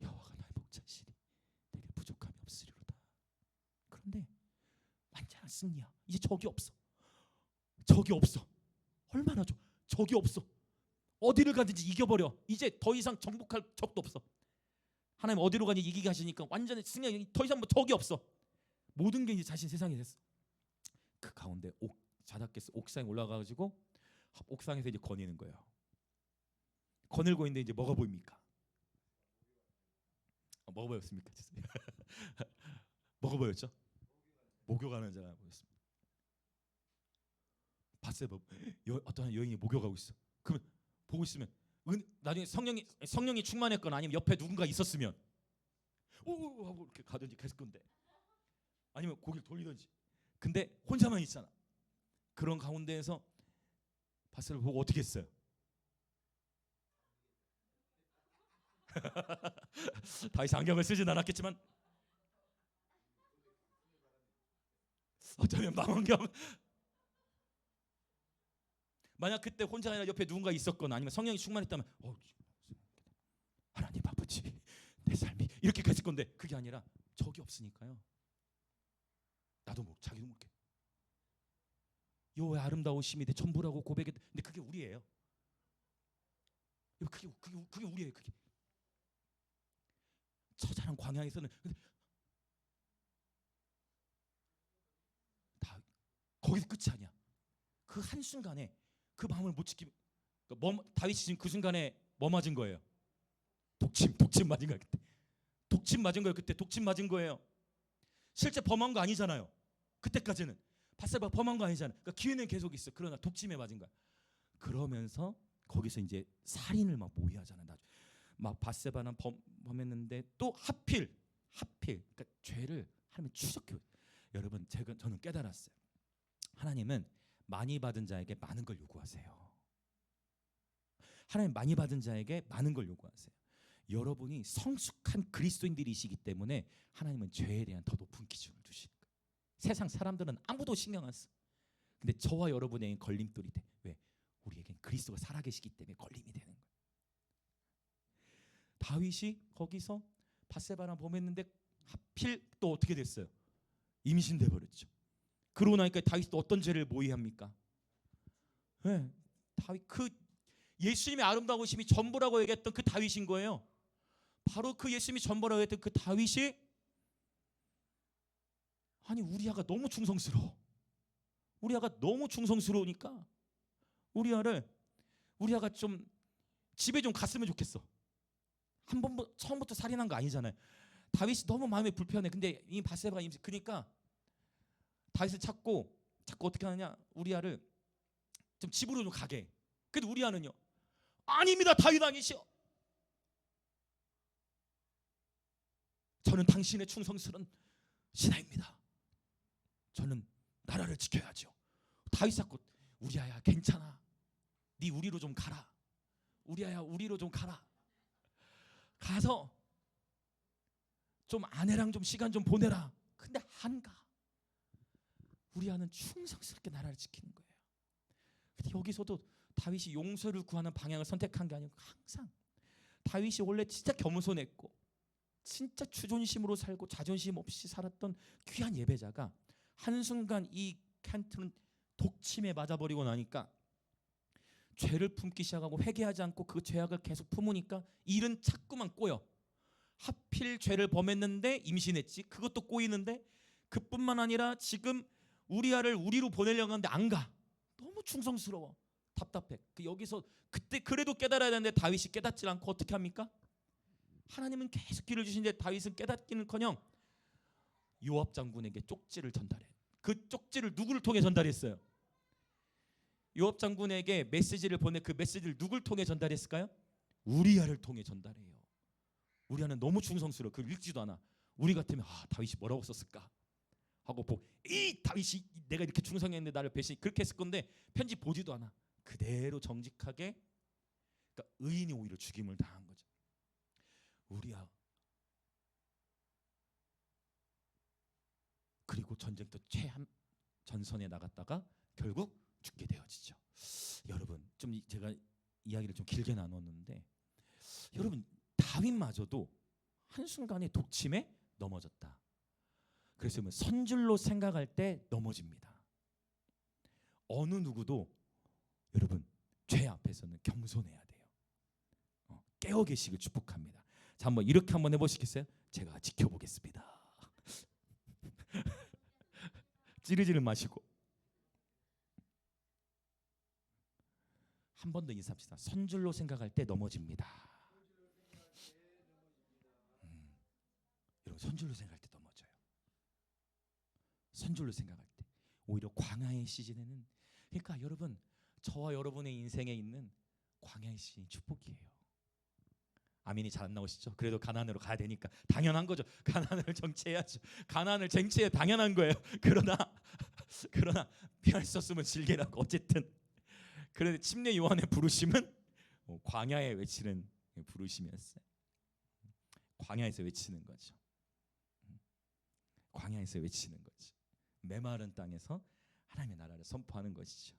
Speaker 1: 여호와가 나의 목자시니 내게 부족함이 없으리로다. 그런데 완전한 승리야. 이제 적이 없어. 적이 없어. 얼마나 좋아. 적이 없어. 어디를 가든지 이겨버려. 이제 더 이상 정복할 적도 없어. 하나님 어디로 가든지 이기게 하시니까 완전히 승리. 더 이상 뭐 적이 없어. 모든 게 이제 자신 세상에 됐어. 그 가운데 자다께서 옥상에 올라가가지고 옥상에서 이제 거니는 거예요. 거닐고 있는데 이제 뭐가 보입니까? 뭐가 보였습니까? 뭐가 보였죠? 목욕하는 자가 보였습니다. 밧세바 어떤 여인이 목욕하고 있어. 그러면 보고 있으면 나중에 성령이 충만했거나 아니면 옆에 누군가 있었으면 오 하고 이렇게 가든지 했을 건데 아니면 고개를 돌리든지. 근데 혼자만 있잖아. 그런 가운데에서 밧세바를 보고 어떻게 했어요? 다윗이 안경을 쓰진 않았겠지만 어쩌면 망원경. 만약 그때 혼자 아니라 옆에 누군가 있었거나 아니면 성령이 충만했다면 하나님 아버지 내 삶이 이렇게 갔을 건데 그게 아니라 적이 없으니까요. 나도 자기도 모르게 여호와의 아름다우심이 내 전부라고 고백했. 근데 그게 우리예요. 그게 우리예요. 그게 처절한 광야에서는 다 거기서 끝이 아니야. 그 한순간에 그 마음을 못 지키면 다윗이 지금 그 순간에 뭐 맞은 거예요? 독침 맞은 거예요. 그때 독침 맞은 거예요. 그때 독침 맞은 거예요. 실제 범한 거 아니잖아요. 그때까지는 밧세바 범한 거 아니잖아요. 그러니까 기회는 계속 있어. 그러나 독침에 맞은 거야. 그러면서 거기서 이제 살인을 막 모의하잖아요. 막 밧세바는 범했는데 또 하필 그러니까 죄를 하나님이 추적해. 여러분 저는 깨달았어요. 하나님은 많이 받은 자에게 많은 걸 요구하세요. 하나님 많이 받은 자에게 많은 걸 요구하세요. 여러분이 성숙한 그리스도인들이시기 때문에 하나님은 죄에 대한 더 높은 기준을 두시는 거예요. 세상 사람들은 아무도 신경 안 써. 근데 저와 여러분에겐 걸림돌이 돼. 왜? 우리에겐 그리스도가 살아계시기 때문에 걸림이 되는 거예요. 다윗이 거기서 밧세바랑 범했는데 하필 또 어떻게 됐어요? 임신돼 버렸죠. 그러고 나니까 다윗이 또 어떤 죄를 모의합니까? 네, 다윗 그 예수님의 아름다우심이 전부라고 얘기했던 그 다윗인 거예요. 바로 그 예수님이 전부라고 했던 그 다윗이 아니 우리아가 너무 충성스러워. 우리아가 너무 충성스러우니까 우리아가 좀 집에 좀 갔으면 좋겠어. 한 번 처음부터 살인한 거 아니잖아요. 다윗이 너무 마음이 불편해. 근데 이 바세바가 그러니까 다윗을 찾고 어떻게 하느냐? 우리아를 좀 집으로 좀 가게 해. 근데 우리아는요, 아닙니다, 다윗 아니시오. 저는 당신의 충성스러운 신하입니다. 저는 나라를 지켜야죠. 다윗 잡고 우리아야 괜찮아. 네 우리로 좀 가라. 우리아야 우리로 좀 가라. 가서 좀 아내랑 좀 시간 좀 보내라. 근데 안 가. 우리아는 충성스럽게 나라를 지키는 거예요. 근데 여기서도 다윗이 용서를 구하는 방향을 선택한 게 아니고 항상 다윗이 원래 진짜 겸손했고 진짜 추존심으로 살고 자존심 없이 살았던 귀한 예배자가 한순간 이 켄트는 독침에 맞아버리고 나니까 죄를 품기 시작하고 회개하지 않고 그 죄악을 계속 품으니까 일은 자꾸만 꼬여. 하필 죄를 범했는데 임신했지. 그것도 꼬이는데 그뿐만 아니라 지금 우리아를 우리로 보내려고 하는데 안 가. 너무 충성스러워. 답답해. 여기서 그때 그래도 깨달아야 되는데 다윗이 깨닫지 않고 어떻게 합니까? 하나님은 계속 길을 주시는데 다윗은 깨닫기는커녕 요압 장군에게 쪽지를 전달해. 그 쪽지를 누구를 통해 전달했어요? 요압 장군에게 메시지를 보내. 그 메시지를 누굴 통해 전달했을까요? 우리아를 통해 전달해요. 우리아는 너무 충성스러워. 그걸 읽지도 않아. 우리 같으면 다윗이 뭐라고 썼을까 하고 이 다윗이 내가 이렇게 충성했는데 나를 배신 그렇게 했을 건데 편지 보지도 않아. 그대로 정직하게. 그러니까 의인이 오히려 죽임을 당한 거죠. 우리아. 그리고 전쟁터 최한 전선에 나갔다가 결국 죽게 되어지죠. 여러분 좀 제가 이야기를 좀 길게 나눴는데 여러분 다윗마저도 한순간에 독침에 넘어졌다. 그래서 선줄로 생각할 때 넘어집니다. 어느 누구도 여러분 죄 앞에서는 겸손해야 돼요. 깨어 계시길 축복합니다. 자, 한번 이렇게 한번 해보시겠어요? 제가 지켜보겠습니다. 찌르지를 마시고 한 번 더 인사합시다. 선줄로 생각할 때 넘어집니다. 여러분 선줄로 생각할 때 넘어져요. 선줄로 생각할 때 오히려 광야의 시즌에는 그러니까 여러분 저와 여러분의 인생에 있는 광야의 시즌이 축복이에요. 아멘이 잘 안 나오시죠? 그래도 가나안으로 가야 되니까 당연한 거죠. 가나안을 정치해야죠. 가나안을 쟁취해 당연한 거예요. 그러나 피할 수 없으면 즐기라고. 어쨌든 그런데 침례 요한의 부르심은 광야에 외치는 부르심이었어요. 광야에서 외치는 거죠. 광야에서 외치는 거죠. 메마른 땅에서 하나님의 나라를 선포하는 것이죠.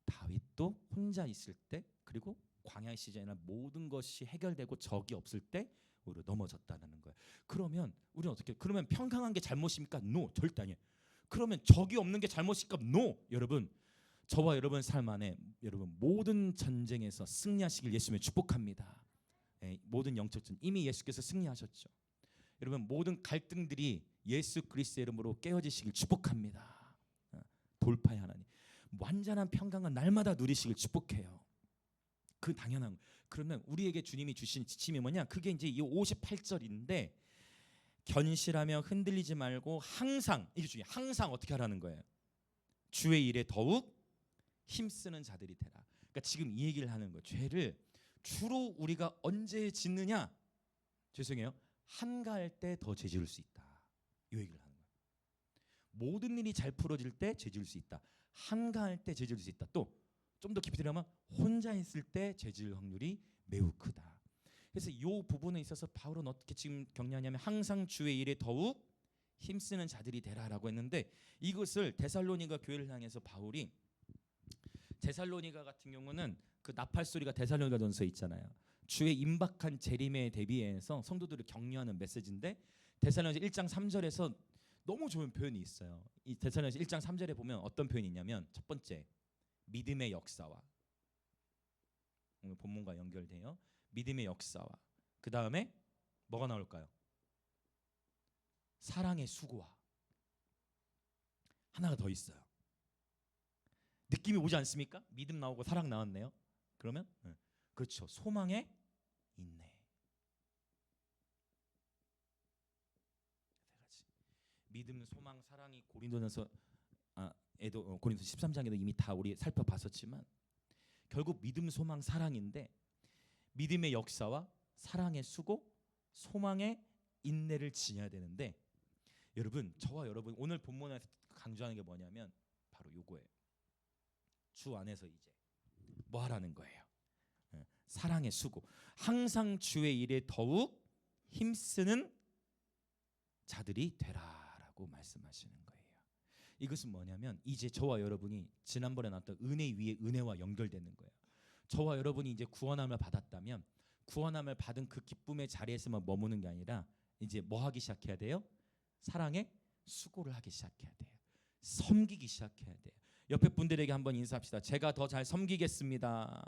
Speaker 1: 다윗도 혼자 있을 때 그리고 광야의 시즌이나 모든 것이 해결되고 적이 없을 때 오히려 넘어졌다는 거예요. 그러면 우리는 어떻게? 그러면 평강한 게 잘못입니까? No, 절대 아니에요. 그러면 적이 없는 게 잘못일까? No. 여러분 저와 여러분 삶 안에 여러분 모든 전쟁에서 승리하시길 예수님을 축복합니다. 모든 영적 전 이미 예수께서 승리하셨죠. 여러분 모든 갈등들이 예수 그리스도의 이름으로 깨어지시길 축복합니다. 돌파의 하나님 완전한 평강은 날마다 누리시길 축복해요. 그 당연한. 그러면 우리에게 주님이 주신 지침이 뭐냐? 그게 이제 이 58절인데 견실하며 흔들리지 말고 항상 이게 중요해. 항상 어떻게 하라는 거예요? 주의 일에 더욱 힘쓰는 자들이 되라. 그러니까 지금 이 얘기를 하는 거예요. 죄를 주로 우리가 언제 짓느냐? 죄송해요. 한가할 때 더 죄 지을 수 있다. 이 얘기를 하는 거예요. 모든 일이 잘 풀어질 때 죄 지을 수 있다. 한가할 때 죄 지을 수 있다. 또 좀 더 깊이 들어가면 혼자 있을 때 죄 지을 확률이 매우 크다. 그래서 이 부분에 있어서 바울은 어떻게 지금 격려하냐면 항상 주의 일에 더욱 힘쓰는 자들이 되라라고 했는데 이것을 데살로니가 교회를 향해서 바울이 데살로니가 같은 경우는 그 나팔 소리가 데살로니가 전서에 있잖아요. 주의 임박한 재림에 대비해서 성도들을 격려하는 메시지인데 데살로니가 1장 3절에서 너무 좋은 표현이 있어요. 이 데살로니가 1장 3절에 보면 어떤 표현이 있냐면 첫 번째 믿음의 역사와 오늘 본문과 연결돼요. 믿음의 역사와 그 다음에 뭐가 나올까요? 사랑의 수고와 하나가 더 있어요. 느낌이 오지 않습니까? 믿음 나오고 사랑 나왔네요. 그러면 그렇죠. 소망의 인내. 세 가지. 믿음, 소망, 사랑이 고린도서 13장에도 이미 다 우리 살펴봤었지만 결국 믿음, 소망, 사랑인데 믿음의 역사와 사랑의 수고, 소망의 인내를 지녀야 되는데 여러분, 저와 여러분 오늘 본문에서 강조하는 게 뭐냐면 바로 요거예요. 주 안에서 이제 뭐 하라는 거예요? 사랑의 수고. 항상 주의 일에 더욱 힘쓰는 자들이 되라라고 말씀하시는 거예요. 이것은 뭐냐면 이제 저와 여러분이 지난번에 나왔던 은혜 위에 은혜와 연결되는 거예요. 저와 여러분이 이제 구원함을 받았다면 구원함을 받은 그 기쁨의 자리에서만 머무는 게 아니라 이제 뭐 하기 시작해야 돼요? 사랑의 수고를 하기 시작해야 돼요. 섬기기 시작해야 돼요. 옆에 분들에게 한번 인사합시다. 제가 더 잘 섬기겠습니다.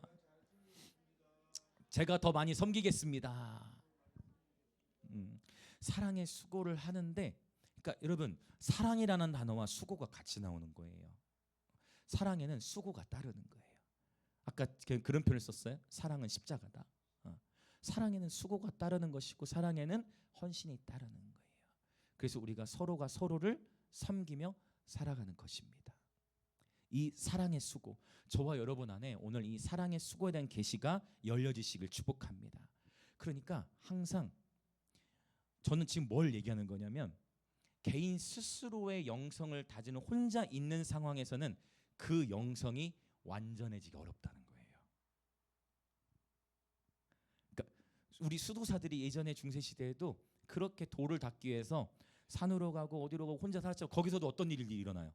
Speaker 1: 제가 더 많이 섬기겠습니다. 사랑의 수고를 하는데, 그러니까 여러분 사랑이라는 단어와 수고가 같이 나오는 거예요. 사랑에는 수고가 따르는 거예요. 아까 그런 표현을 썼어요. 사랑은 십자가다. 사랑에는 수고가 따르는 것이고 사랑에는 헌신이 따르는 거예요. 그래서 우리가 서로가 서로를 섬기며 살아가는 것입니다. 이 사랑의 수고, 저와 여러분 안에 오늘 이 사랑의 수고에 대한 계시가 열려지시길 축복합니다. 그러니까 항상 저는 지금 뭘 얘기하는 거냐면 개인 스스로의 영성을 다지는 혼자 있는 상황에서는 그 영성이 완전해지기 어렵다는 거예요. 그러니까 우리 수도사들이 예전에 중세시대에도 그렇게 돌을 닦기 위해서 산으로 가고 어디로 가고 혼자 살았죠. 거기서도 어떤 일이 일어나요?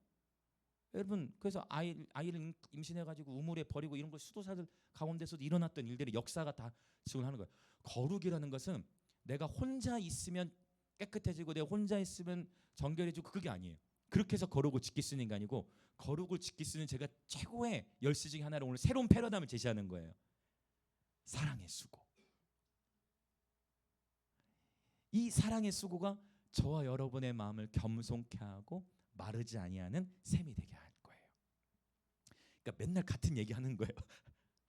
Speaker 1: 여러분, 그래서 아이를 임신해가지고 우물에 버리고 이런 걸 수도사들 가운데서도 일어났던 일들이 역사가 다 지금 하는 거예요. 거룩이라는 것은 내가 혼자 있으면 깨끗해지고 내가 혼자 있으면 정결해지고 그게 아니에요. 그렇게 해서 거룩을 지킬 수 있는 게 아니고 거룩을 지킬 수 있는 제가 최고의 열쇠 중에 하나를 오늘 새로운 패러다임을 제시하는 거예요. 사랑의 수고. 이 사랑의 수고가 저와 여러분의 마음을 겸손케 하고 마르지 아니하는 샘이 되게 할 거예요. 그러니까 맨날 같은 얘기 하는 거예요.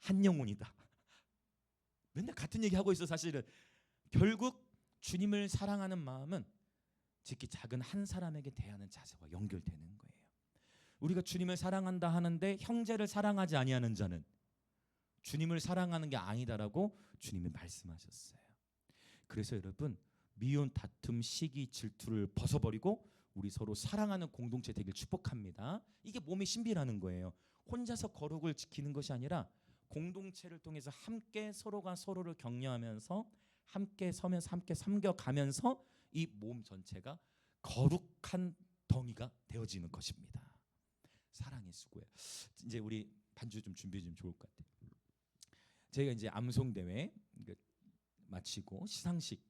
Speaker 1: 한 영혼이다. 맨날 같은 얘기 하고 있어. 사실은 결국 주님을 사랑하는 마음은 특히 작은 한 사람에게 대하는 자세와 연결되는 거예요. 우리가 주님을 사랑한다 하는데 형제를 사랑하지 아니하는 자는 주님을 사랑하는 게 아니다라고 주님이 말씀하셨어요. 그래서 여러분 미운 다툼, 시기, 질투를 벗어버리고 우리 서로 사랑하는 공동체 되길 축복합니다. 이게 몸의 신비라는 거예요. 혼자서 거룩을 지키는 것이 아니라 공동체를 통해서 함께 서로가 서로를 격려하면서 함께 서면서 함께 섬겨가면서 이 몸 전체가 거룩한 덩이가 되어지는 것입니다. 사랑의 수고예요. 이제 우리 반주 좀 준비해 주면 좋을 것 같아요. 저희가 이제 암송대회 마치고 시상식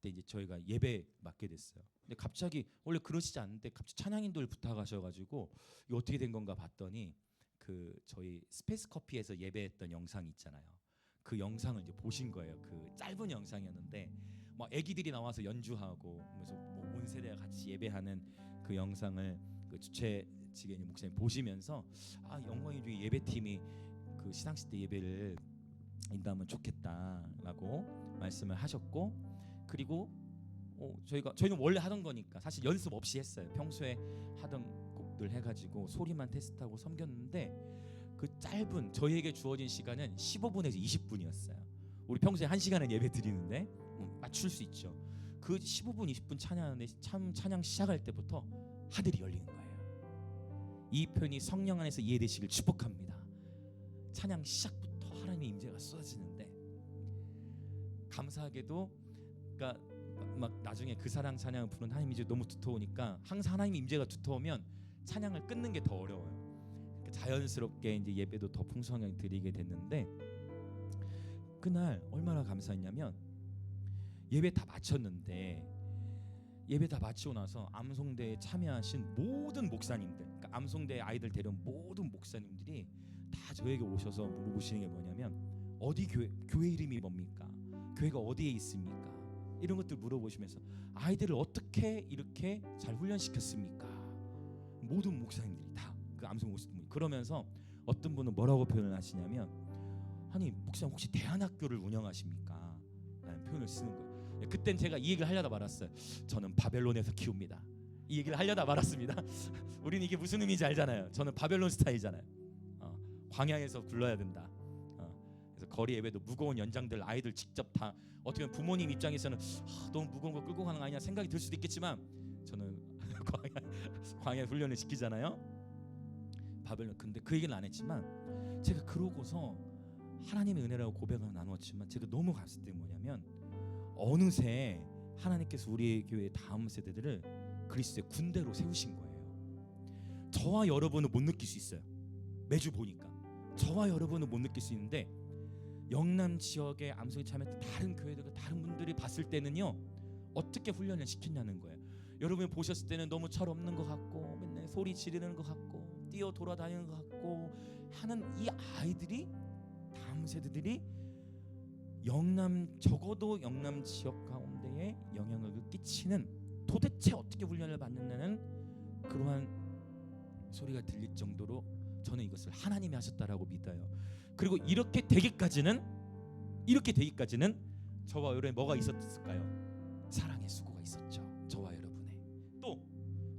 Speaker 1: 때 이제 저희가 예배 맡게 됐어요. 근데 갑자기 원래 그러시지 않는데 갑자기 찬양인들 부탁하셔가지고 이거 어떻게 된 건가 봤더니 그 저희 스페이스 커피에서 예배했던 영상이 있잖아요. 그 영상을 이제 보신 거예요. 그 짧은 영상이었는데 막 아기들이 나와서 연주하고 그래서 뭐 온 세대가 같이 예배하는 그 영상을 그 주최 측의 목사님 보시면서 아 영광이 중에 예배팀이 그 시상식 때 예배를 인도하면 좋겠다라고 말씀을 하셨고 그리고 저희는 원래 하던 거니까 사실 연습 없이 했어요. 평소에 하던 곡들 해가지고 소리만 테스트하고 섬겼는데 그 짧은 저희에게 주어진 시간은 15분에서 20분이었어요. 우리 평소에 1시간은 예배 드리는데 맞출 수 있죠. 그 15분 20분 찬양하는데 찬양 시작할 때부터 하늘이 열리는 거예요. 이 표현이 성령 안에서 이해되시길 축복합니다. 찬양 시작부터 하나님의 임재가 쏟아지는데 감사하게도 그러니까 막 나중에 그 사랑 찬양을 부르는 하나님 임재 너무 두터우니까 항상 하나님 임재가 두터우면 찬양을 끊는 게 더 어려워요. 그러니까 자연스럽게 이제 예배도 더 풍성하게 드리게 됐는데 그날 얼마나 감사했냐면 예배 다 마쳤는데 예배 다 마치고 나서 암송대에 참여하신 모든 목사님들, 그러니까 암송대 아이들 데려온 모든 목사님들이 다 저에게 오셔서 물어보시는 게 뭐냐면 어디 교회 이름이 뭡니까? 교회가 어디에 있습니까? 이런 것들 물어보시면서 아이들을 어떻게 이렇게 잘 훈련시켰습니까? 모든 목사님들이 다 그 암송 목사님 그러면서 어떤 분은 뭐라고 표현을 하시냐면, 아니 목사님 혹시 대안학교를 운영하십니까? 라는 표현을 쓰는 거예요. 그땐 제가 이 얘기를 하려다 말았어요. 저는 바벨론에서 키웁니다. 이 얘기를 하려다 말았습니다. 우리는 이게 무슨 의미인지 알잖아요. 저는 바벨론 스타일이잖아요. 광야에서 굴러야 된다. 그래서 거리 예배도 무거운 연장들 아이들 직접 다 어떻게 보면 부모님 입장에서는 너무 무거운 거 끌고 가는 거 아니냐 생각이 들 수도 있겠지만 저는 광야 훈련을 시키잖아요. 바벨론. 근데 그 얘기는 안 했지만 제가 그러고서 하나님의 은혜라고 고백을 나누었지만 제가 너무 갔을 때 뭐냐면 어느새 하나님께서 우리 교회 다음 세대들을 그리스도의 군대로 세우신 거예요. 저와 여러분은 못 느낄 수 있어요. 매주 보니까 저와 여러분은 못 느낄 수 있는데 영남 지역의 암송에 참여했던 다른 교회들 다른 분들이 봤을 때는요 어떻게 훈련을 시켰냐는 거예요. 여러분이 보셨을 때는 너무 철없는 것 같고 맨날 소리 지르는 것 같고 뛰어 돌아다니는 것 같고 하는 이 아이들이 다음 세대들이 적어도 영남 지역 가운데에 영향을 끼치는 도대체 어떻게 훈련을 받는다는 그러한 소리가 들릴 정도로 저는 이것을 하나님이 하셨다라고 믿어요. 그리고 이렇게 되기까지는 저와 여러분의 뭐가 있었을까요? 사랑의 수고가 있었죠. 저와 여러분의. 또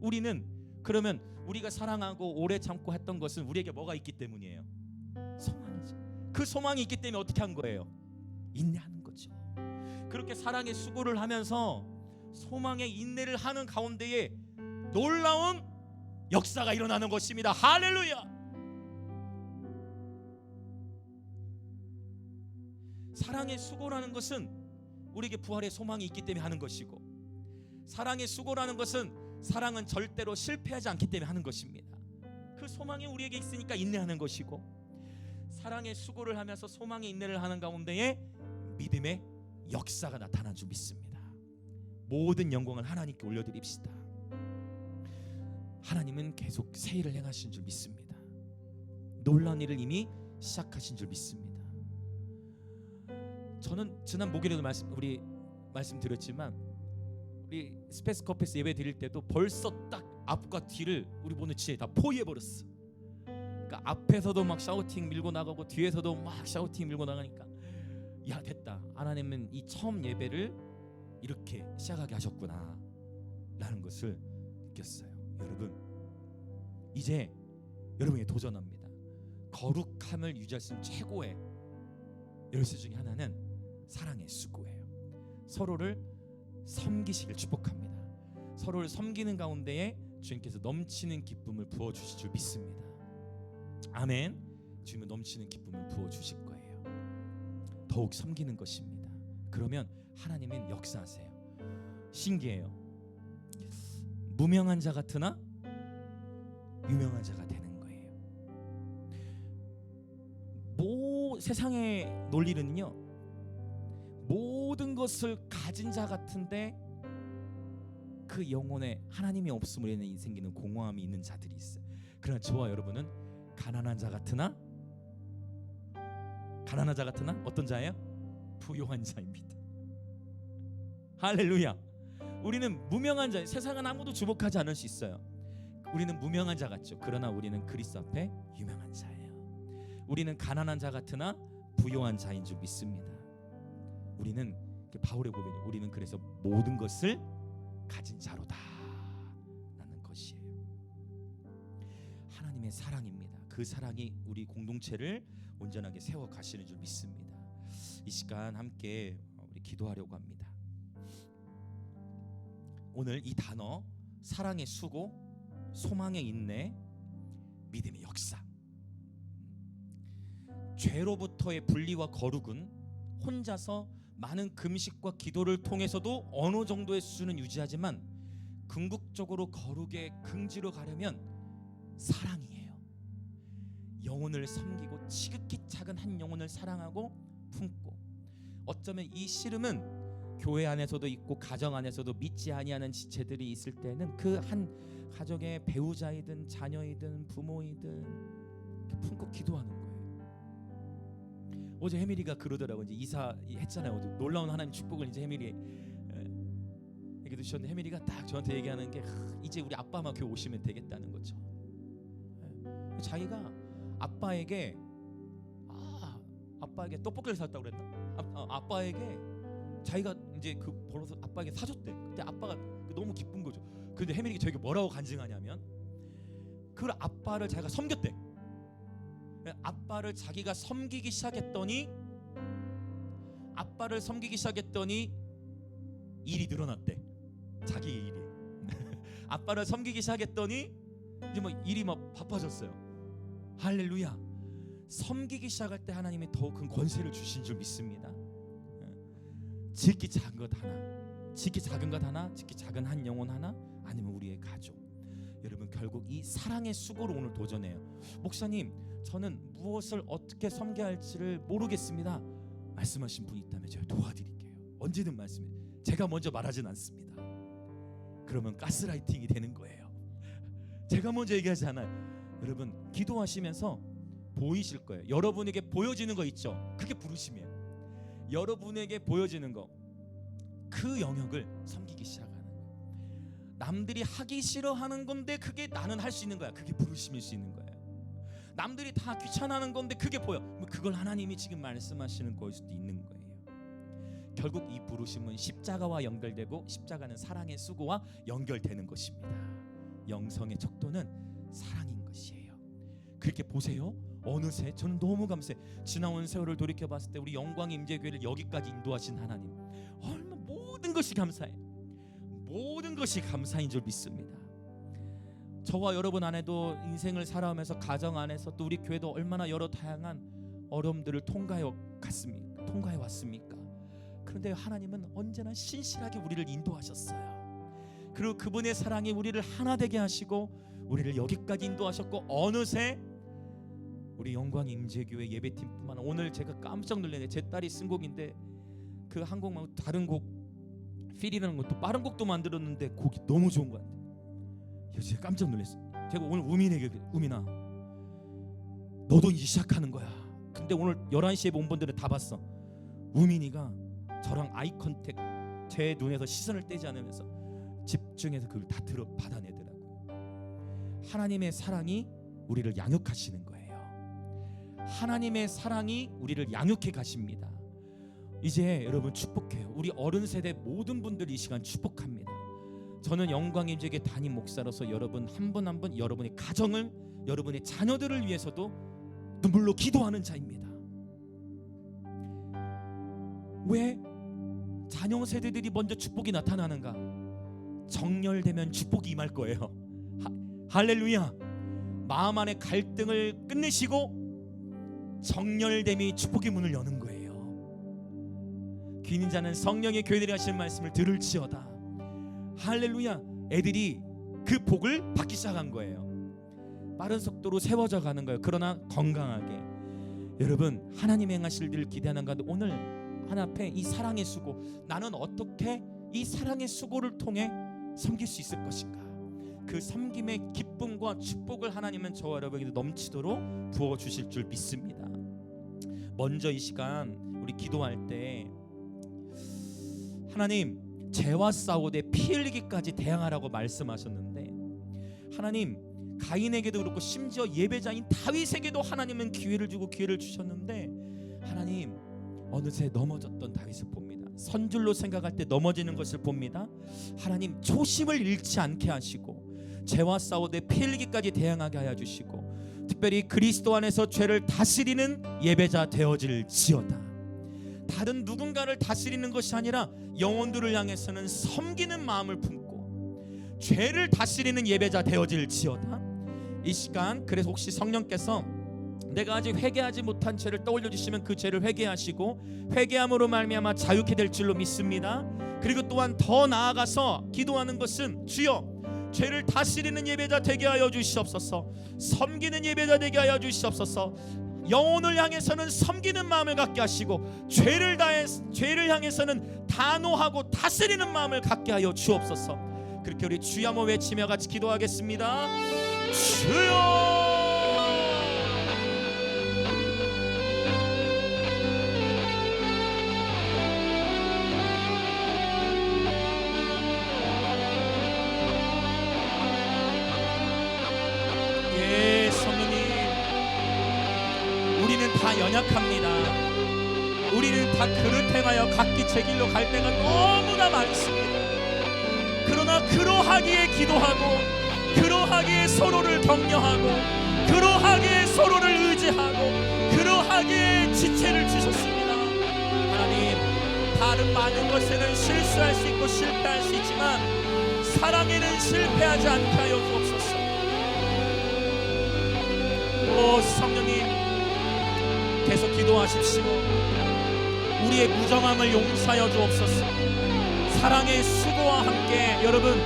Speaker 1: 우리는 그러면 우리가 사랑하고 오래 참고 했던 것은 우리에게 뭐가 있기 때문이에요? 소망이죠. 그 소망이 있기 때문에 어떻게 한 거예요? 인내하는 거죠. 그렇게 사랑의 수고를 하면서 소망의 인내를 하는 가운데에 놀라운 역사가 일어나는 것입니다. 할렐루야. 사랑의 수고라는 것은 우리에게 부활의 소망이 있기 때문에 하는 것이고, 사랑의 수고라는 것은 사랑은 절대로 실패하지 않기 때문에 하는 것입니다. 그 소망이 우리에게 있으니까 인내하는 것이고, 사랑의 수고를 하면서 소망의 인내를 하는 가운데에 믿음의 역사가 나타난 줄 믿습니다. 모든 영광을 하나님께 올려드립시다. 하나님은 계속 새 일을 행하신 줄 믿습니다. 놀라운 일을 이미 시작하신 줄 믿습니다. 저는 지난 목요일에도 말씀드렸지만 우리 스페이스 커피에서 예배 드릴 때도 벌써 딱 앞과 뒤를 우리 보는 지에 다 포위해 버렸어. 그러니까 앞에서도 막 샤우팅 밀고 나가고 뒤에서도 막 샤우팅 밀고 나가니까 야 됐다. 하나님은 이 처음 예배를 이렇게 시작하게 하셨구나 라는 것을 느꼈어요. 여러분 이제 여러분이 도전합니다. 거룩함을 유지할 수 있는 최고의 열쇠 중에 하나는 사랑의 수고예요. 서로를 섬기시길 축복합니다. 서로를 섬기는 가운데에 주님께서 넘치는 기쁨을 부어주실 줄 믿습니다. 아멘. 주님은 넘치는 기쁨을 부어주실 거예요. 더욱 섬기는 것입니다. 그러면 하나님은 역사하세요. 신기해요. 무명한 자 같으나 유명한 자가 되는 거예요. 세상의 논리는요 모든 것을 가진 자 같은데 그 영혼에 하나님이 없음으로 인해 생기는 공허함이 있는 자들이 있어요. 그러나 저와 여러분은 가난한 자 같으나 어떤 자예요? 부요한 자입니다. 할렐루야. 우리는 무명한 자, 세상은 아무도 주목하지 않을 수 있어요. 우리는 무명한 자 같죠. 그러나 우리는 그리스도 앞에 유명한 자예요. 우리는 가난한 자 같으나 부요한 자인 줄 믿습니다. 우리는 바울의 고백이에요. 우리는 그래서 모든 것을 가진 자로다 라는 것이에요. 하나님의 사랑입니다. 그 사랑이 우리 공동체를 온전하게 세워 가시는 줄 믿습니다. 이 시간 함께 우리 기도하려고 합니다. 오늘 이 단어 사랑의 수고, 소망의 인내, 믿음의 역사. 죄로부터의 분리와 거룩은 혼자서 많은 금식과 기도를 통해서도 어느 정도의 수준은 유지하지만 궁극적으로 거룩의 긍지로 가려면 사랑이에요. 영혼을 섬기고 지극히 작은 한 영혼을 사랑하고 품고, 어쩌면 이 씨름은 교회 안에서도 있고 가정 안에서도 믿지 아니하는 지체들이 있을 때는 그 한 가정의 배우자이든 자녀이든 부모이든 품고 기도하는 거예요. 어제 해밀이가 그러더라고. 이제 이사했잖아요. 놀라운 하나님 축복을 이제 해밀이 얘기도 주셨는데, 해밀이가 딱 저한테 얘기하는 게 이제 우리 아빠만 교회 오시면 되겠다는 거죠. 자기가 아빠에게 떡볶이를 샀다고 그랬나? 아빠에게 자기가 이제 그 벌어서 아빠에게 사줬대. 근데 아빠가 너무 기쁜 거죠. 근데 해밀이가 저에게 뭐라고 간증하냐면, 그 아빠를 자기가 섬겼대. 아빠를 자기가 섬기기 시작했더니 일이 늘어났대. 자기 일이. 아빠를 섬기기 시작했더니 이제 뭐 일이 막 바빠졌어요. 할렐루야. 섬기기 시작할 때 하나님이 더 큰 권세를 주신 줄 믿습니다. 지극히 작은 것 하나, 지극히 작은 것 하나, 지극히 작은 한 영혼 하나, 아니면 우리의 가족. 여러분, 결국 이 사랑의 수고로 오늘 도전해요. 목사님, 저는 무엇을 어떻게 섬겨야 할지를 모르겠습니다. 말씀하신 분이 있다면 제가 도와드릴게요. 언제든 말씀해. 제가 먼저 말하진 않습니다. 그러면 가스라이팅이 되는 거예요. 제가 먼저 얘기하지 않아요. 여러분, 기도하시면서 보이실 거예요. 여러분에게 보여지는 거 있죠? 그게 부르심이에요. 여러분에게 보여지는 거, 그 영역을 섬기기 시작하는 거예요. 남들이 하기 싫어하는 건데 그게 나는 할 수 있는 거야. 그게 부르심일 수 있는 거예요. 남들이 다 귀찮아하는 건데 그게 보여. 그걸 하나님이 지금 말씀하시는 거일 수도 있는 거예요. 결국 이 부르심은 십자가와 연결되고, 십자가는 사랑의 수고와 연결되는 것입니다. 영성의 척도는 사랑인 것이에요. 그렇게 보세요. 어느새 저는 너무 감사해. 지나온 세월을 돌이켜 봤을 때 우리 영광의 임재교회를 여기까지 인도하신 하나님, 얼마 모든 것이 감사해. 모든 것이 감사인 줄 믿습니다. 저와 여러분 안에도 인생을 살아오면서 가정 안에서 또 우리 교회도 얼마나 여러 다양한 어려움들을 통과해 왔습니까? 그런데 하나님은 언제나 신실하게 우리를 인도하셨어요. 그리고 그분의 사랑이 우리를 하나 되게 하시고 우리를 여기까지 인도하셨고, 어느새 우리 영광의 임재교회 예배팀뿐만, 오늘 제가 깜짝 놀랐네. 제 딸이 쓴 곡인데 그 한 곡 말고 다른 곡, 필이라는 것도 빠른 곡도 만들었는데 곡이 너무 좋은 것 같아요. 제가 깜짝 놀랐어요. 제가 오늘 우민에게, 우민아, 너도 이제 시작하는 거야. 근데 오늘 11시에 온 분들은 다 봤어. 우민이가 저랑 아이 컨택, 제 눈에서 시선을 떼지 않으면서 집중해서 그걸 다 받아내더라고요. 하나님의 사랑이 우리를 양육하시는 거예요. 하나님의 사랑이 우리를 양육해 가십니다. 이제 여러분 축복해요. 우리 어른 세대 모든 분들이 이 시간 축복합니다. 저는 영광의 임재교회 담임 목사로서 여러분 한 분 한 분, 여러분의 가정을, 여러분의 자녀들을 위해서도 눈물로 기도하는 자입니다. 왜 자녀 세대들이 먼저 축복이 나타나는가? 정렬되면 축복이 임할 거예요. 할렐루야. 마음 안의 갈등을 끝내시고 정렬됨이 축복의 문을 여는 거예요. 귀 있는 자는 성령의 교회들이 하시는 말씀을 들을지어다. 할렐루야. 애들이 그 복을 받기 시작한 거예요. 빠른 속도로 세워져 가는 거예요. 그러나 건강하게. 여러분, 하나님 행하실 일을 기대하는 가운데 오늘 하나 앞에 이 사랑의 수고, 나는 어떻게 이 사랑의 수고를 통해 섬길 수 있을 것인가? 그 섬김의 기쁨과 축복을 하나님은 저와 여러분에게 넘치도록 부어주실 줄 믿습니다. 먼저 이 시간 우리 기도할 때, 하나님, 죄와 싸우되 피 흘리기까지 대항하라고 말씀하셨는데, 하나님, 가인에게도 그렇고 심지어 예배자인 다윗에게도 하나님은 기회를 주고 기회를 주셨는데, 하나님, 어느새 넘어졌던 다윗을 봅니다. 선줄로 생각할 때 넘어지는 것을 봅니다. 하나님, 초심을 잃지 않게 하시고 죄와 싸우되 피 흘리기까지 대항하게 하여 주시고, 특별히 그리스도 안에서 죄를 다스리는 예배자 되어질지어다. 다른 누군가를 다스리는 것이 아니라 영혼들을 향해서는 섬기는 마음을 품고 죄를 다스리는 예배자 되어질지어다. 이 시간, 그래서 혹시 성령께서 내가 아직 회개하지 못한 죄를 떠올려 주시면 그 죄를 회개하시고 회개함으로 말미암아 자유케 될 줄로 믿습니다. 그리고 또한 더 나아가서 기도하는 것은, 주여, 죄를 다스리는 예배자 되게 하여 주시옵소서. 섬기는 예배자 되게 하여 주시옵소서. 영혼을 향해서는 섬기는 마음을 갖게 하시고 죄를 향해서는 단호하고 다스리는 마음을 갖게 하여 주옵소서. 그렇게 우리 주여 한번 외치며 같이 기도하겠습니다. 주여, 다 연약합니다. 우리는 다 그릇 행하여 각기 제 길로 갈 때가 너무나 많습니다. 그러나 그러하기에 기도하고, 그러하기에 서로를 격려하고, 그러하기에 서로를 의지하고, 그러하기에 지체를 주셨습니다. 하나님, 다른 많은 것에는 실수할 수 있고 실패할 수 있지만 사랑에는 실패하지 않게 하여 주옵소서. 오 성령님, 계속 기도하십시오. 우리의 무정함을 용서하여 주옵소서. 사랑의 수고와 함께 여러분,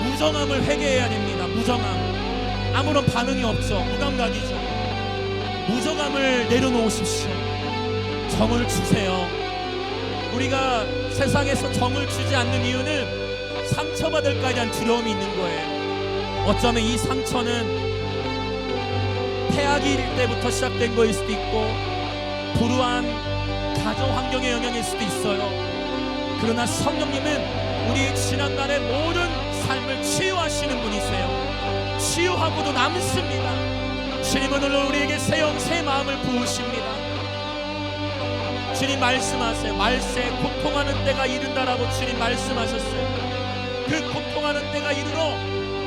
Speaker 1: 무정함을 회개해야 됩니다. 무정함, 아무런 반응이 없죠. 무감각이죠. 무정함을 내려놓으십시오. 정을 주세요. 우리가 세상에서 정을 주지 않는 이유는 상처받을까에 대한 두려움이 있는 거예요. 어쩌면 이 상처는 태아기일 때부터 시작된 거일 수도 있고, 불우한 가정 환경의 영향일 수도 있어요. 그러나 성령님은 우리 지난날의 모든 삶을 치유하시는 분이세요. 치유하고도 남습니다. 주님은 오늘 우리에게 새 영 새 마음을 부으십니다. 주님 말씀하세요. 말세 고통하는 때가 이른다라고 주님 말씀하셨어요. 그 고통하는 때가 이르러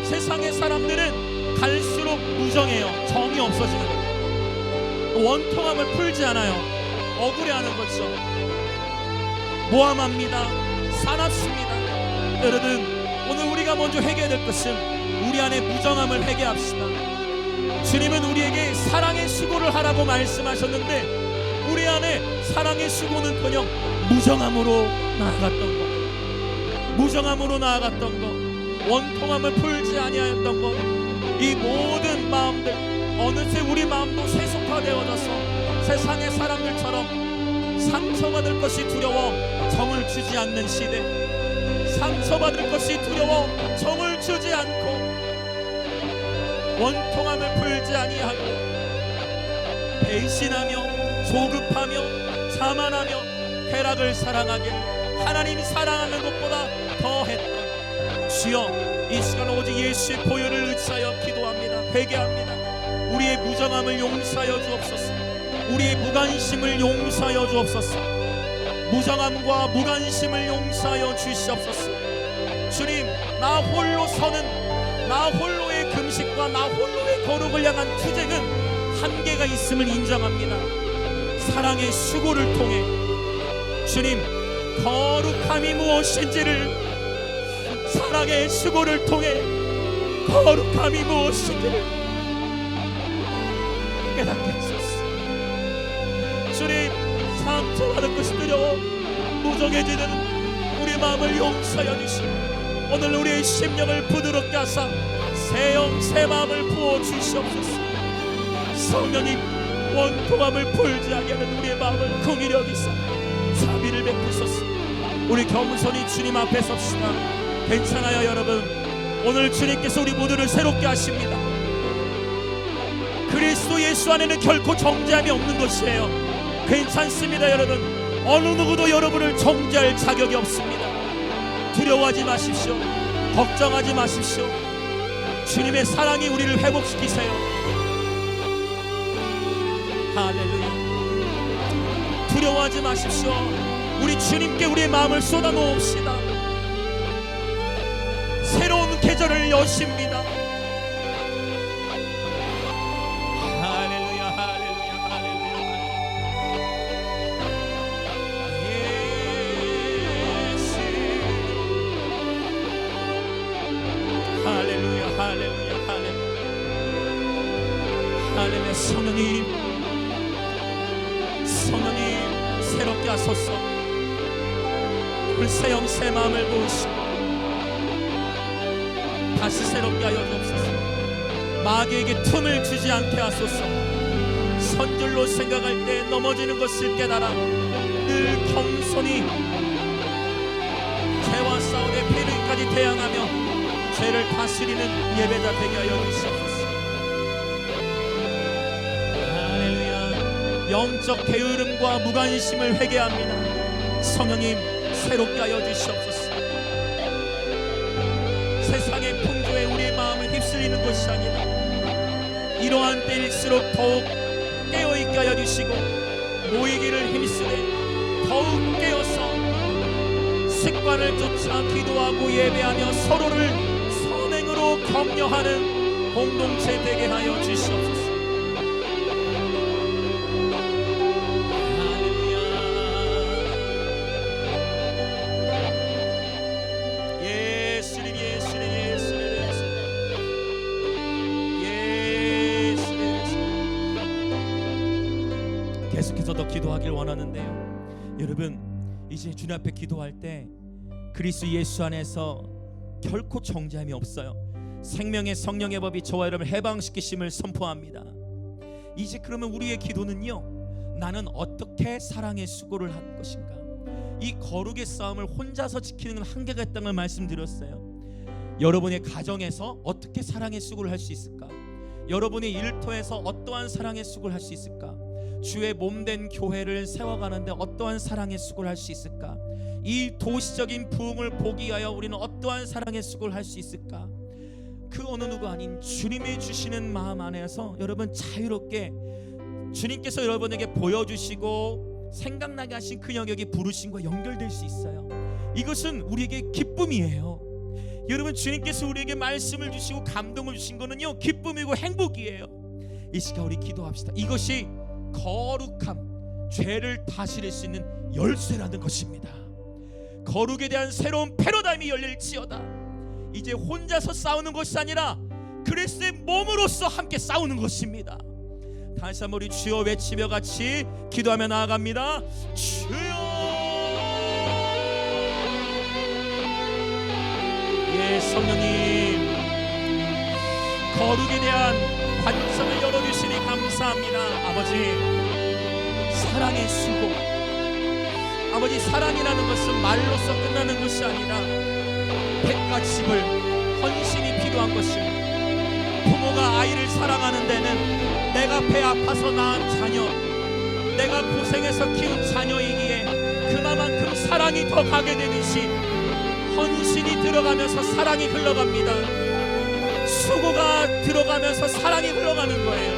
Speaker 1: 세상의 사람들은 갈수록 무정해요. 정이 없어지는 거예요. 원통함을 풀지 않아요. 억울해하는 거죠. 모함합니다. 사납습니다. 여러분, 오늘 우리가 먼저 회개해야 될 것은 우리 안에 무정함을 회개합시다. 주님은 우리에게 사랑의 수고를 하라고 말씀하셨는데, 우리 안에 사랑의 수고는커녕 무정함으로 나아갔던 것, 무정함으로 나아갔던 것, 원통함을 풀지 아니하였던 것, 이 모든 마음들, 어느새 우리 마음도 세속화되어져서 세상의 사람들처럼 상처받을 것이 두려워 정을 주지 않는 시대, 상처받을 것이 두려워 정을 주지 않고 원통함을 풀지 아니하고 배신하며 조급하며 자만하며 쾌락을 사랑하게 하나님 사랑하는 것보다 더했던 주여, 이 시간 오직 예수의 보혈을 의지하여 기도합니다. 회개합니다. 우리의 무정함을 용서하여 주옵소서. 우리의 무관심을 용서하여 주옵소서. 무정함과 무관심을 용서하여 주시옵소서. 주님, 나 홀로 서는, 나 홀로의 금식과 나 홀로의 거룩을 향한 투쟁은 한계가 있음을 인정합니다. 사랑의 수고를 통해 주님, 거룩함이 무엇인지를, 사랑의 수고를 통해 거룩함이 무엇인지를 깨닫게 하소서. 주님, 상처받을 것이 두려워 무정해지는 우리 마음을 용서하여 주시고, 오늘 우리의 심령을 부드럽게 하사 새 영 새 마음을 부어 주시옵소서. 성령님, 원통함을 풀지 아니하는 우리의 마음을 긍휼히 여기사 자비를 베푸소서. 우리 겸손히 주님 앞에 섭시다. 괜찮아요 여러분. 오늘 주님께서 우리 모두를 새롭게 하십니다. 그리스도 예수 안에는 결코 정죄함이 없는 것이에요. 괜찮습니다 여러분. 어느 누구도 여러분을 정죄할 자격이 없습니다. 두려워하지 마십시오. 걱정하지 마십시오. 주님의 사랑이 우리를 회복시키세요. 할렐루야. 두려워하지 마십시오. 우리 주님께 우리의 마음을 쏟아놓읍시다. 새로운 계절을 여십니다. 할렐루야, 할렐루야, 할렐루야. 예수. 할렐루야, 할렐루야, 할렐루야. 할렐루야. 성령님, 성령님 새롭게 하소서. 새 영 새 마음을 부으시고 다시 새롭게 하여 주옵소서. 마귀에게 틈을 주지 않게 하소서. 선줄로 생각할 때 넘어지는 것을 깨달아 늘 겸손히 죄와 싸우되 패륜까지 대항하며 죄를 다스리는 예배자 되게 하여 주시옵소서. 할렐루야. 영적 게으름과 무관심을 회개합니다. 성령님 새롭게 하여 주시옵소서. 세상의 풍조에 우리의 마음을 휩쓸리는 것이 아니라 이러한 때일수록 더욱 깨어있게 함께 하여 주시고 모이기를 힘쓰되 더욱 깨어서 습관을 쫓아 기도하고 예배하며 서로를 선행으로 격려하는 공동체 되게 하여 주시옵소서. 계속해서 더 기도하길 원하는데요, 여러분 이제 주님 앞에 기도할 때 그리스도 예수 안에서 결코 정죄함이 없어요. 생명의 성령의 법이 저와 여러분을 해방시키심을 선포합니다. 이제 그러면 우리의 기도는요, 나는 어떻게 사랑의 수고를 할 것인가. 이 거룩의 싸움을 혼자서 지키는 건 한계가 있다는 걸 말씀드렸어요. 여러분의 가정에서 어떻게 사랑의 수고를 할 수 있을까? 여러분의 일터에서 어떠한 사랑의 수고를 할 수 있을까? 주의 몸된 교회를 세워가는데 어떠한 사랑의 수고를 할 수 있을까? 이 도시적인 부흥을 보기 위하여 우리는 어떠한 사랑의 수고를 할 수 있을까? 그 어느 누구 아닌 주님이 주시는 마음 안에서 여러분 자유롭게 주님께서 여러분에게 보여주시고 생각나게 하신 그 영역이 부르심과 연결될 수 있어요. 이것은 우리에게 기쁨이에요. 여러분 주님께서 우리에게 말씀을 주시고 감동을 주신 거는요, 기쁨이고 행복이에요. 이 시간 우리 기도합시다. 이것이 거룩함, 죄를 다스릴 수 있는 열쇠라는 것입니다. 거룩에 대한 새로운 패러다임이 열릴지어다. 이제 혼자서 싸우는 것이 아니라 그리스도의 몸으로서 함께 싸우는 것입니다. 다시 한번 우리 주여 외치며 같이 기도하며 나아갑니다. 주여. 예, 성령님 거룩에 대한 관점을 열어주시니 감사합니다. 아버지, 사랑의 수고, 아버지 사랑이라는 것은 말로써 끝나는 것이 아니라 백과 집을 헌신이 필요한 것입니다. 부모가 아이를 사랑하는 데는 내가 배 아파서 낳은 자녀, 내가 고생해서 키운 자녀이기에 그만큼 사랑이 더 가게 되듯이 헌신이 들어가면서 사랑이 흘러갑니다. 수고가 들어가면서 사랑이 흘러가는 거예요.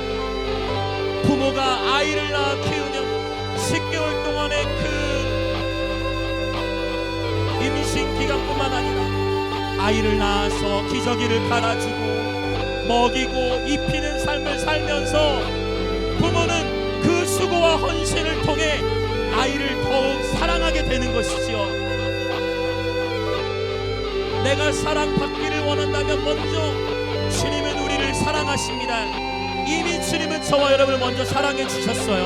Speaker 1: 부모가 아이를 낳아 키우면 10개월 동안의 그 임신 기간뿐만 아니라 아이를 낳아서 기저귀를 갈아주고 먹이고 입히는 삶을 살면서 부모는 그 수고와 헌신을 통해 아이를 더욱 사랑하게 되는 것이죠. 내가 사랑받기를 원한다면 먼저 주님은 우리를 사랑하십니다. 이미 주님은 저와 여러분을 먼저 사랑해 주셨어요.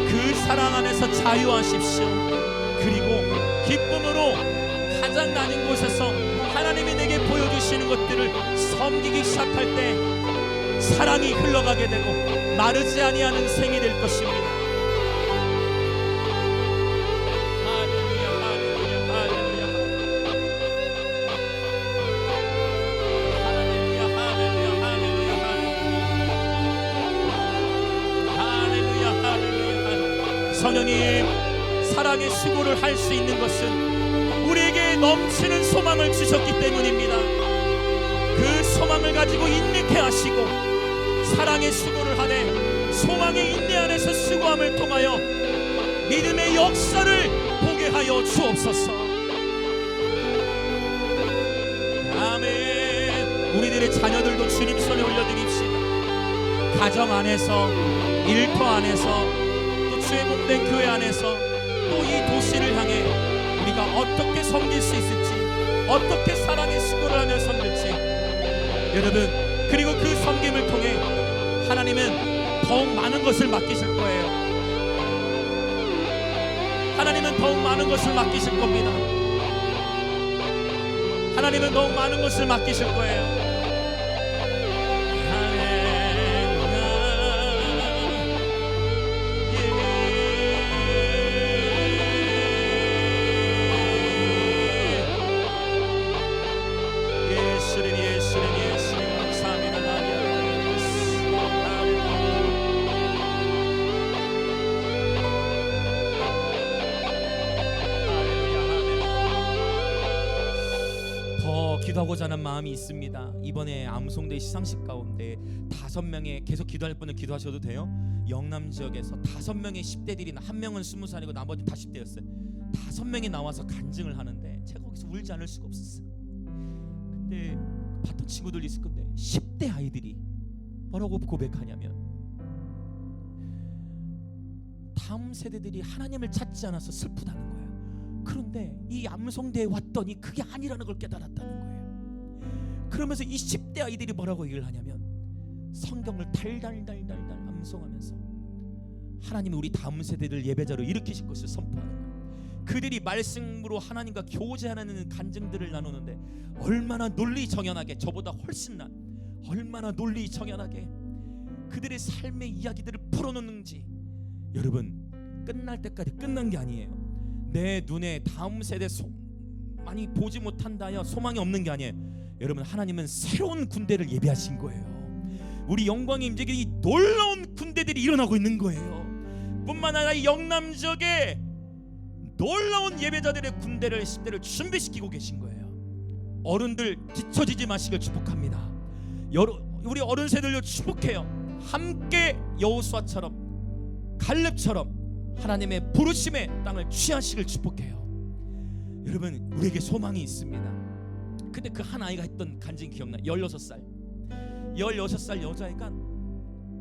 Speaker 1: 그 사랑 안에서 자유하십시오. 그리고 기쁨으로 가장 낮은 곳에서 하나님이 내게 보여주시는 것들을 섬기기 시작할 때 사랑이 흘러가게 되고 마르지 아니하는 생이 될 것입니다. 성령님, 사랑의 수고를 할 수 있는 것은 우리에게 넘치는 소망을 주셨기 때문입니다. 그 소망을 가지고 인내케 하시고 사랑의 수고를 하되 소망의 인내 안에서 수고함을 통하여 믿음의 역사를 보게 하여 주옵소서. 아멘. 우리들의 자녀들도 주님 손에 올려드립시다. 가정 안에서, 일터 안에서, 주의 몸된 교회 안에서 또 이 도시를 향해 우리가 어떻게 섬길 수 있을지, 어떻게 사랑의 수고를 하며 섬길지, 여러분, 그리고 그 섬김을 통해 하나님은 더욱 많은 것을 맡기실 거예요. 하나님은 더욱 많은 것을 맡기실 겁니다. 하나님은 더욱 많은 것을 맡기실 거예요. 기도하고자 하는 마음이 있습니다. 이번에 암송대 시상식 가운데 5명의, 계속 기도할 분은 기도하셔도 돼요. 영남 지역에서 5명의 10대들이, 1명은 20살이고 나머지는 다 10대였어요. 5명이 나와서 간증을 하는데 제가 거기서 울지 않을 수가 없었어요. 그때 봤던 친구들이 있을 건데 10대 아이들이 뭐라고 고백하냐면, 다음 세대들이 하나님을 찾지 않아서 슬프다는 거예요. 그런데 이 암송대에 왔더니 그게 아니라는 걸 깨달았다는 거예요. 그러면서 이 10대 아이들이 뭐라고 얘기를 하냐면, 성경을 달달달달달 암송하면서 하나님이 우리 다음 세대를 예배자로 일으키실 것을 선포하는 거예요. 그들이 말씀으로 하나님과 교제하는 간증들을 나누는데 얼마나 논리정연하게, 저보다 훨씬 난 얼마나 논리정연하게 그들의 삶의 이야기들을 풀어놓는지. 여러분, 끝날 때까지 끝난 게 아니에요. 내 눈에 다음 세대 많이 보지 못한다여 소망이 없는 게 아니에요. 여러분, 하나님은 새로운 군대를 예비하신 거예요. 우리 영광의 임재기 이 놀라운 군대들이 일어나고 있는 거예요. 뿐만 아니라 이 영남 지역에 놀라운 예배자들의 군대를, 10대를 준비시키고 계신 거예요. 어른들 뒤처지지 마시길 축복합니다. 우리 어른 세대를 축복해요. 함께 여호수아처럼, 갈렙처럼 하나님의 부르심의 땅을 취하시길 축복해요. 여러분, 우리에게 소망이 있습니다. 근데 그 한 아이가 했던 간증 기억나. 16살 여자애가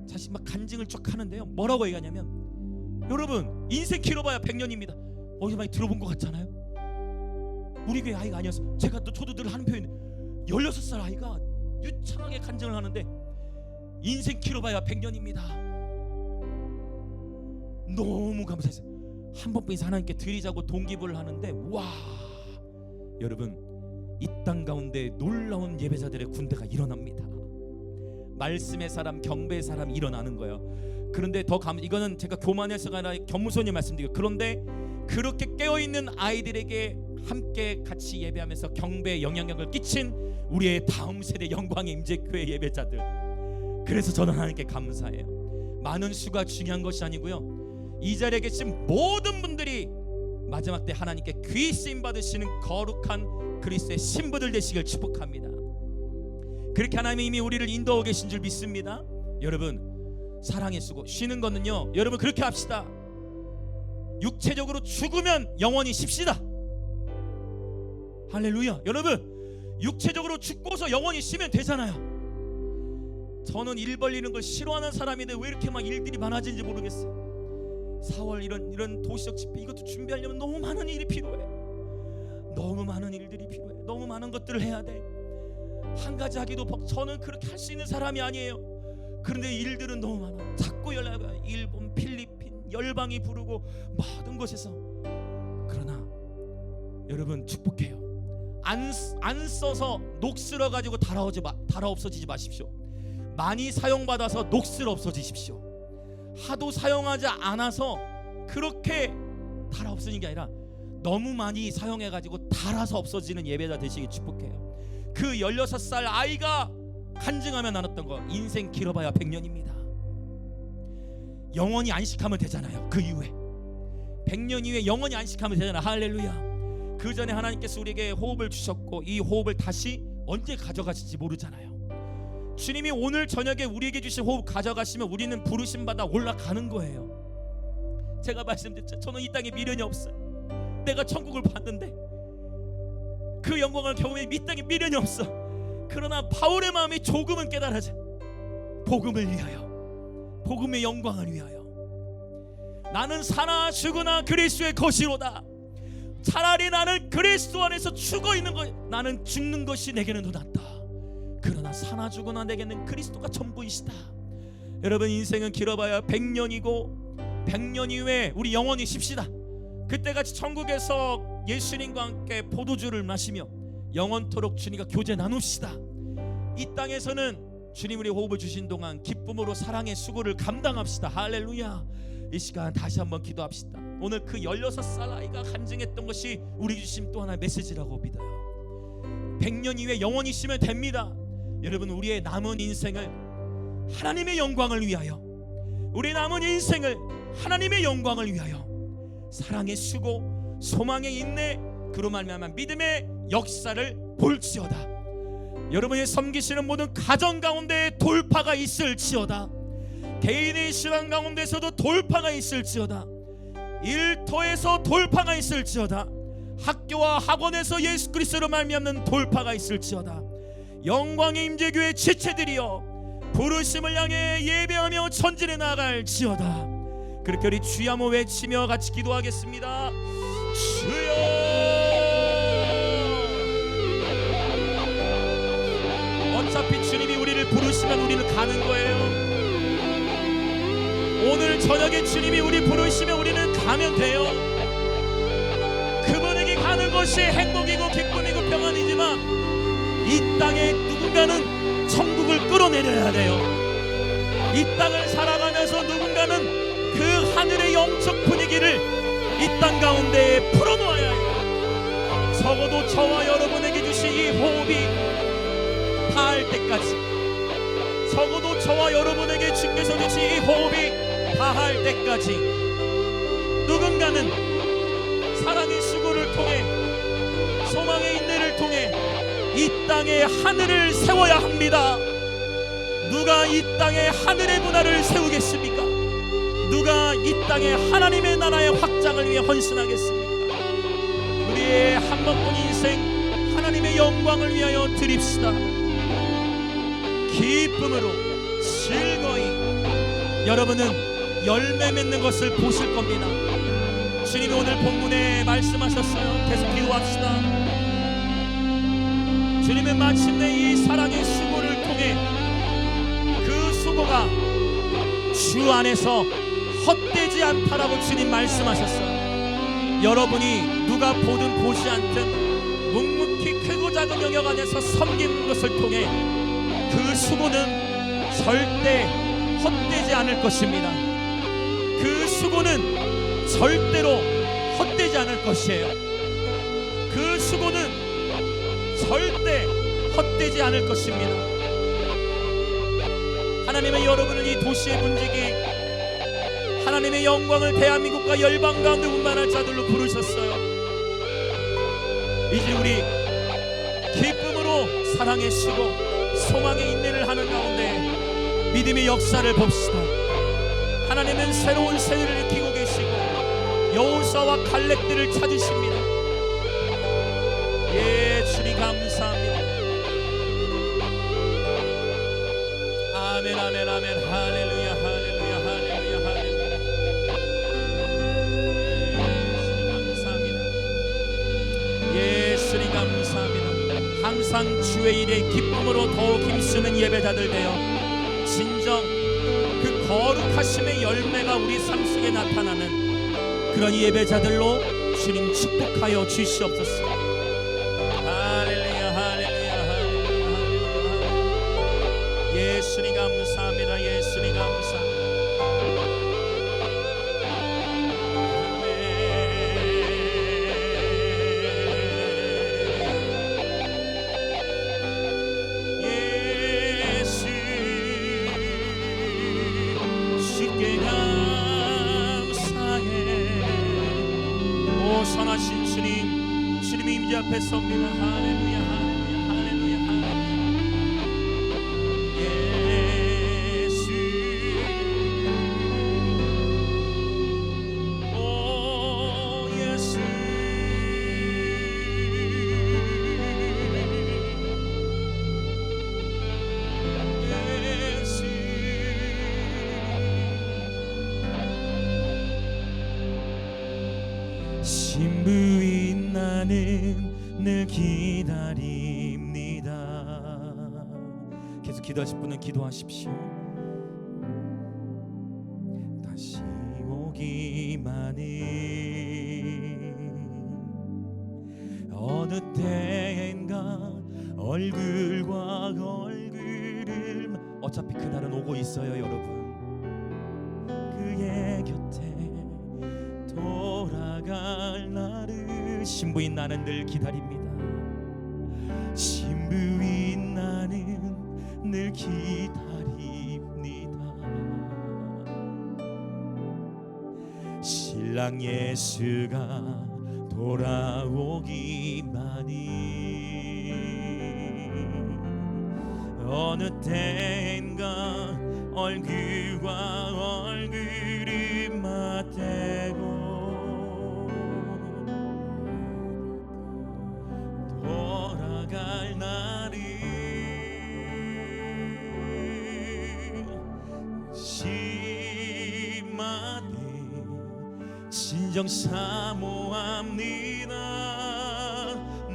Speaker 1: 자신 막 간증을 쭉 하는데요, 뭐라고 얘기하냐면, 여러분, 인생 길어봐야 100년입니다. 어디서 많이 들어본 것 같잖아요. 우리 교회 아이가 아니었어. 저도 늘 하는 표현, 16살 아이가 유창하게 간증을 하는데 인생 길어봐야 100년입니다. 너무 감사했어요. 한 번뿐이서 하나님께 드리자고 동기부를 하는데, 와, 여러분, 이 땅 가운데 놀라운 예배자들의 군대가 일어납니다. 말씀의 사람, 경배의 사람이 일어나는 거예요. 그런데 이거는 제가 교만해서가 아니라 겸손히 말씀드리고, 그런데 그렇게 깨어있는 아이들에게 함께 같이 예배하면서 경배의 영향력을 끼친 우리의 다음 세대 영광의 임재교회 예배자들, 그래서 저는 하나님께 감사해요. 많은 수가 중요한 것이 아니고요, 이 자리에 계신 모든 분들이 마지막 때 하나님께 귀 쓰임 받으시는 거룩한 그리스도의 신부들 되시길 축복합니다. 그렇게 하나님이 이미 우리를 인도하고 계신 줄 믿습니다. 여러분, 사랑에 쓰고 쉬는 거는요, 여러분 그렇게 합시다. 육체적으로 죽으면 영원히 쉽시다. 할렐루야. 여러분, 육체적으로 죽고서 영원히 쉬면 되잖아요. 저는 일 벌리는 걸 싫어하는 사람인데 왜 이렇게 막 일들이 많아지는지 모르겠어요. 4월 이런 도시적 집회, 이것도 준비하려면 너무 많은 일이 필요해. 너무 많은 일들이 필요해. 너무 많은 것들을 해야 돼. 한 가지 하기도 저는 그렇게 할 수 있는 사람이 아니에요. 그런데 일들은 너무 많아. 자꾸 연락이 와요. 일본, 필리핀, 열방이 부르고 모든 곳에서. 그러나 여러분, 축복해요. 안 써서 녹슬어 가지고 달아 없어지지 마십시오. 많이 사용받아서 녹슬어 없어지십시오. 하도 사용하지 않아서 그렇게 달아 없어지는 게 아니라 너무 많이 사용해가지고 달아서 없어지는 예배자 되시길 축복해요. 그 16살 아이가 간증하며 나눴던 거, 인생 길어봐야 100년입니다. 영원히 안식하면 되잖아요. 그 이후에 100년 이후에 영원히 안식하면 되잖아요. 할렐루야. 그 전에 하나님께서 우리에게 호흡을 주셨고, 이 호흡을 다시 언제 가져가실지 모르잖아요. 주님이 오늘 저녁에 우리에게 주신 호흡 가져가시면 우리는 부르심 받아 올라가는 거예요. 제가 말씀드렸죠. 저는 이 땅에 미련이 없어요. 내가 천국을 봤는데 그 영광을 경험해 이 땅에 미련이 없어. 그러나 바울의 마음이 조금은 깨달아져. 복음을 위하여, 복음의 영광을 위하여. 나는 사나 죽으나 그리스도의 것이로다. 차라리 나는 그리스도 안에서 죽어 있는 것, 나는 죽는 것이 내게는 더 낫다. 그러나 사나 죽으나 내게는 그리스도가 전부이시다. 여러분, 인생은 길어봐야 100년이고 100년 이후에 우리 영원히 쉽시다. 그때같이 천국에서 예수님과 함께 포도주를 마시며 영원토록 주님과 교제 나눕시다. 이 땅에서는 주님 우리 호흡을 주신 동안 기쁨으로 사랑의 수고를 감당합시다. 할렐루야. 이 시간 다시 한번 기도합시다. 오늘 그 16살 아이가 간증했던 것이 우리 주신 또 하나의 메시지라고 믿어요. 100년 이후에 영원히 쉬면 됩니다. 여러분, 우리의 남은 인생을 하나님의 영광을 위하여, 우리 남은 인생을 하나님의 영광을 위하여 사랑의 수고, 소망의 인내, 그로 말미암아 믿음의 역사를 볼지어다. 여러분이 섬기시는 모든 가정 가운데 돌파가 있을지어다. 개인의 신앙 가운데서도 돌파가 있을지어다. 일터에서 돌파가 있을지어다. 학교와 학원에서 예수 그리스도로 말미암는 돌파가 있을지어다. 영광의 임재교회 지체들이여 부르심을 향해 예배하며 전진해 나아갈지어다. 그렇게 우리 주여 한번 외치며 같이 기도하겠습니다. 주여, 어차피 주님이 우리를 부르시면 우리는 가는 거예요. 오늘 저녁에 주님이 우리 부르시면 우리는 가면 돼요. 그분에게 가는 것이 행복이고 기쁨이고 평안이지만 이 땅에 누군가는 천국을 끌어내려야 돼요. 이 땅을 살아가면서 누군가는 그 하늘의 영적 분위기를 이 땅 가운데 풀어놓아야 해요. 적어도 저와 여러분에게 주신 이 호흡이 다할 때까지, 적어도 저와 여러분에게 주께서 주신 이 호흡이 다할 때까지 누군가는 사랑의 수고를 통해, 소망의 인내를 통해 이 땅에 하늘을 세워야 합니다. 누가 이 땅에 하늘의 문화를 세우겠습니까? 누가 이 땅에 하나님의 나라의 확장을 위해 헌신하겠습니까? 우리의 한 번뿐 인생 하나님의 영광을 위하여 드립시다. 기쁨으로 즐거이 여러분은 열매 맺는 것을 보실 겁니다. 주님이 오늘 본문에 말씀하셨어요. 계속 기도합시다. 주님은 마침내 이 사랑의 수고를 통해 그 수고가 주 안에서 헛되지 않다라고 주님 말씀하셨어요. 여러분이 누가 보든 보지 않든 묵묵히 크고 작은 영역 안에서 섬기는 것을 통해 그 수고는 절대 헛되지 않을 것입니다. 그 수고는 절대로 헛되지 않을 것이에요. 그 수고는 절대 헛되지 않을 것입니다. 하나님의 여러분을 이 도시의 문지기, 하나님의 영광을 대한민국과 열방 가운데 운반할 자들로 부르셨어요. 이제 우리 기쁨으로 사랑의 수고, 소망의 인내를 하는 가운데 믿음의 역사를 봅시다. 하나님은 새로운 세대를 일으키고 계시고 여호수아와 갈렙들을 찾으십니다. 예, 주님 감사합니다. 아멘, 아멘, 아멘. 할렐루야, 할렐루야, 할렐루야, 할렐루야. 예수님 감사합니다. 항상 주의 일에 기쁨으로 더욱 힘쓰는 예배자들 되어 진정 그 거룩하심의 열매가 우리 삶 속에 나타나는 그런 예배자들로 주님 축복하여 주시옵소서. 할렐루야, 할렐루야, 할렐루야, 할렐루야. 예수님 감사합니다. 예수님 감사합니다. 선하신 주님, 주님의 임재 앞에 섭니다. 할렐루야, 할렐루야, 할렐루야, 할렐루야. 예수, 오 예수, 예수. 신부인 나는 늘 기다립니다. 계속 기도하실 분은 기도하십시오. 다시 오기만은 어느 때인가 얼굴과 얼굴을, 어차피 그날은 오고 있어요. 여러분, 그의 곁에 돌아갈 날을 신부인 나는 늘 기다립니다. 신부인 나는 늘 기다립니다. 신랑 예수가 돌아오기만이 어느 때인가 얼굴과 얼굴이 맞대고 돌아갈 날이 심하네. 진정 사모합니다.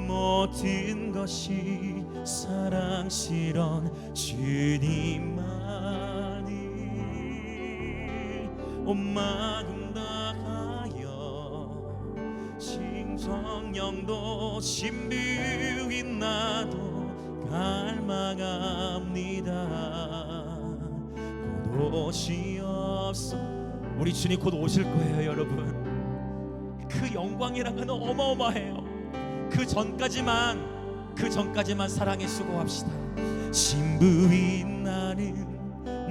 Speaker 1: 모든 것이 사랑스런 주님만이 온 마음 다하여 심성령도 신비히 나도 갈망합니다. 곧 오시옵소. 우리 주님 곧 오실 거예요, 여러분. 그 영광이랑은 어마어마해요. 그 전까지만 사랑에 수고합시다. 신부인 나는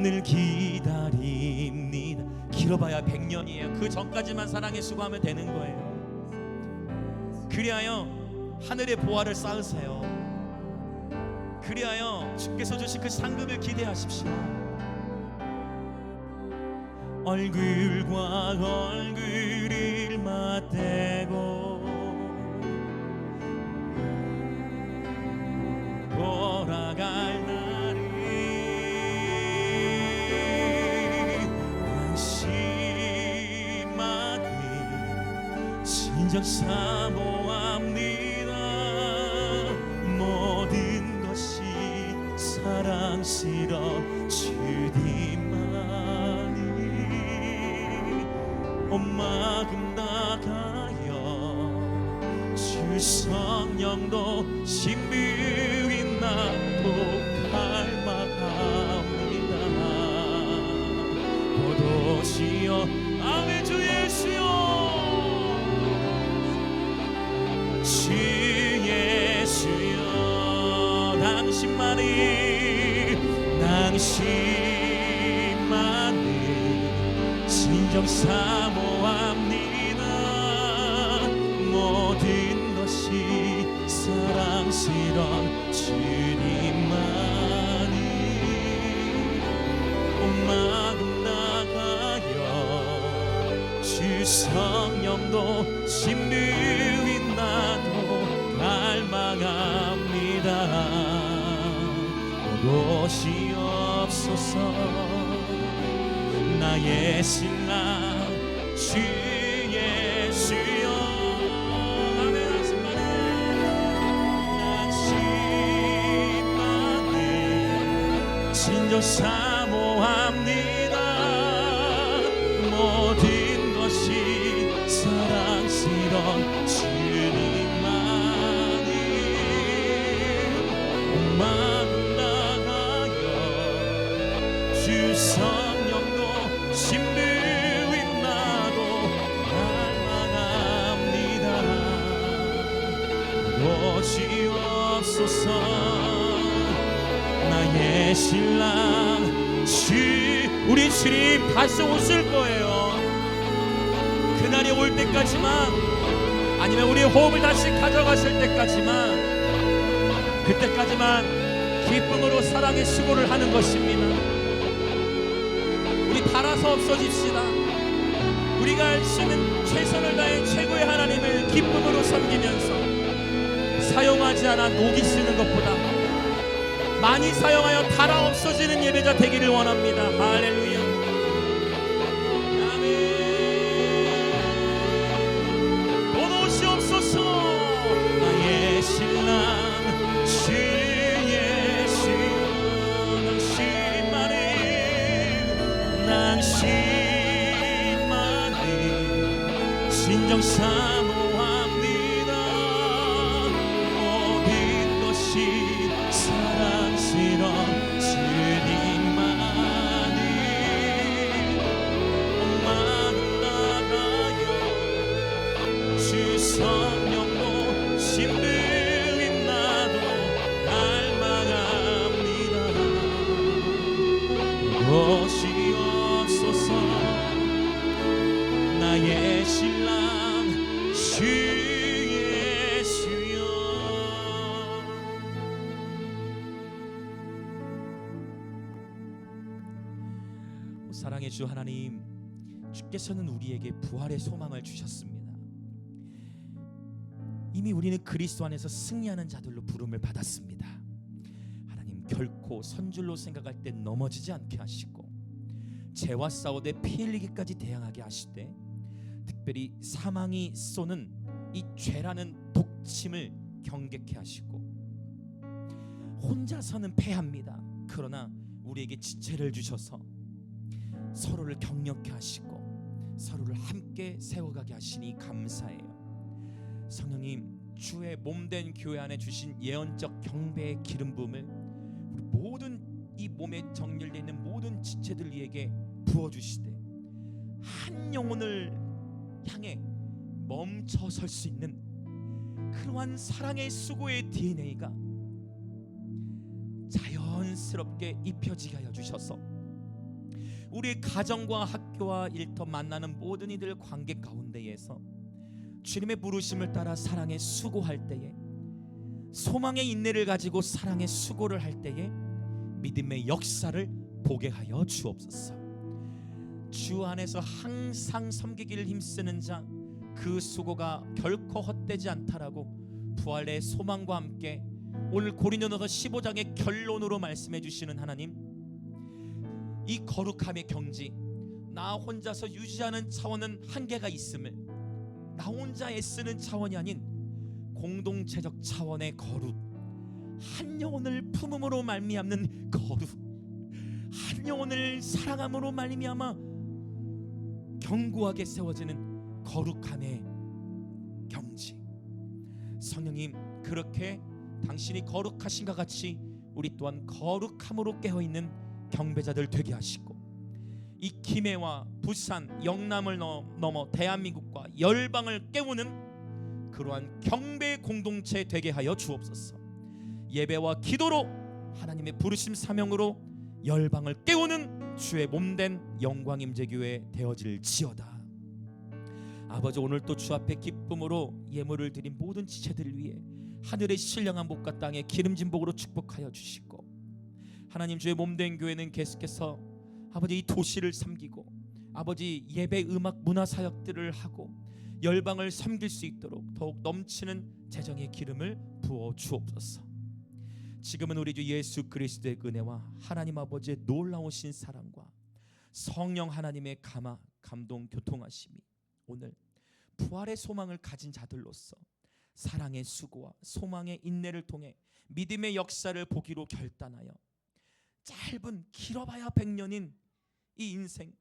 Speaker 1: 늘 기다립니다. 길어봐야 100년이에요. 그 전까지만 사랑에 수고하면 되는 거예요. 그리하여 하늘의 보화를 쌓으세요. 그리하여 주께서 주신 그 상급을 기대하십시오. 얼굴과 얼굴을 맞대고 돌아갈 날이 심하니 진정 사모합니다. 모든 것이 사랑스러운 주님만이 온 마음 다하여 주 성령도 신비히 나도 갈망합니다. 곧 오시어 아멘. 주 예수여, 주 예수여, 당신만이 진정 사모합니다. 모든 것이 사랑스러운 주님만이 온 마음 다하여 주 성령도 신비히 나도 갈망합니다. 곧 오시옵소서. 나의 신랑 주 예수여, 아멘. 당신만을 진정 사모합니다. 모든 것이 사랑스러운 주님만이 온 마음 다하여 주 성령도 신비히 나도 갈망합니다. 오시옵소서. 나의 신랑 주 우리 주님 다시 오실 거예요. 그날이 올 때까지만, 아니면 우리 호흡을 다시 가져가실 때까지만, 그때까지만 기쁨으로 사랑의 수고를 하는 것입니다. 우리 달아서 없어집시다. 우리가 할 수 있는 최선을 다해 최고의 하나님을 기쁨으로 섬기면서 사용하지 않아 녹이 쓰는 것보다 많이 사용하여 달아 없어지는 예배자 되기를 원합니다. 할렐루야. 아멘. 곧 오시옵소서. 나의 신랑 주 예수, 당신만이 진정 사모합니다. 모든 것이 사랑스러운 주님만이 온 마음 다하여 주 성령도 신비히 나도 갈망합니다. 오시옵소서. 나의 신랑 주 사랑의 주 하나님, 주께서는 우리에게 부활의 소망을 주셨습니다. 이미 우리는 그리스도 안에서 승리하는 자들로 부름을 받았습니다. 하나님, 결코 선줄로 생각할 때 넘어지지 않게 하시고 죄와 싸우되 피 흘리기까지 대항하게 하시되, 특별히 사망이 쏘는 이 죄라는 독침을 경계케 하시고, 혼자서는 패합니다. 그러나 우리에게 지체를 주셔서 서로를 격려케 하시고 서로를 함께 세워가게 하시니 감사해요. 성령님, 주의 몸된 교회 안에 주신 예언적 경배의 기름 부음을 우리 모든 이 몸에 정렬되어 있는 모든 지체들 위에게 부어주시되, 한 영혼을 향해 멈춰 설 수 있는 그러한 사랑의 수고의 DNA가 자연스럽게 입혀지게 하여 주셔서 우리의 가정과 학교와 일터 만나는 모든 이들 관계 가운데에서 주님의 부르심을 따라 사랑의 수고할 때에, 소망의 인내를 가지고 사랑의 수고를 할 때에 믿음의 역사를 보게 하여 주옵소서. 주 안에서 항상 섬기기를 힘쓰는 자, 그 수고가 결코 헛되지 않다라고 부활의 소망과 함께 오늘 고린도전서 15장의 결론으로 말씀해 주시는 하나님, 이 거룩함의 경지, 나 혼자서 유지하는 차원은 한계가 있음을, 나 혼자 애쓰는 차원이 아닌 공동체적 차원의 거룩, 한 영혼을 품음으로 말미암는 거룩, 한 영혼을 사랑함으로 말미암아 견고하게 세워지는 거룩함의 경지. 성령님, 그렇게 당신이 거룩하신가 같이 우리 또한 거룩함으로 깨어있는 경배자들 되게 하시고, 이 김해와 부산, 영남을 넘어 대한민국과 열방을 깨우는 그러한 경배의 공동체 되게 하여 주옵소서. 예배와 기도로 하나님의 부르심 사명으로 열방을 깨우는 주의 몸된 영광 임재교회 되어질지어다. 아버지, 오늘 또 주 앞에 기쁨으로 예물을 드린 모든 지체들을 위해 하늘의 신령한 복과 땅의 기름진 복으로 축복하여 주시고, 하나님, 주의 몸된 교회는 계속해서 아버지 이 도시를 섬기고 아버지 예배 음악 문화 사역들을 하고 열방을 섬길 수 있도록 더욱 넘치는 재정의 기름을 부어 주옵소서. 지금은 우리 주 예수 그리스도의 은혜와 하나님 아버지의 놀라우신 사랑과 성령 하나님의 감동 교통하심이 오늘 부활의 소망을 가진 자들로서 사랑의 수고와 소망의 인내를 통해 믿음의 역사를 보기로 결단하여 짧은, 길어봐야 100년인 이 인생,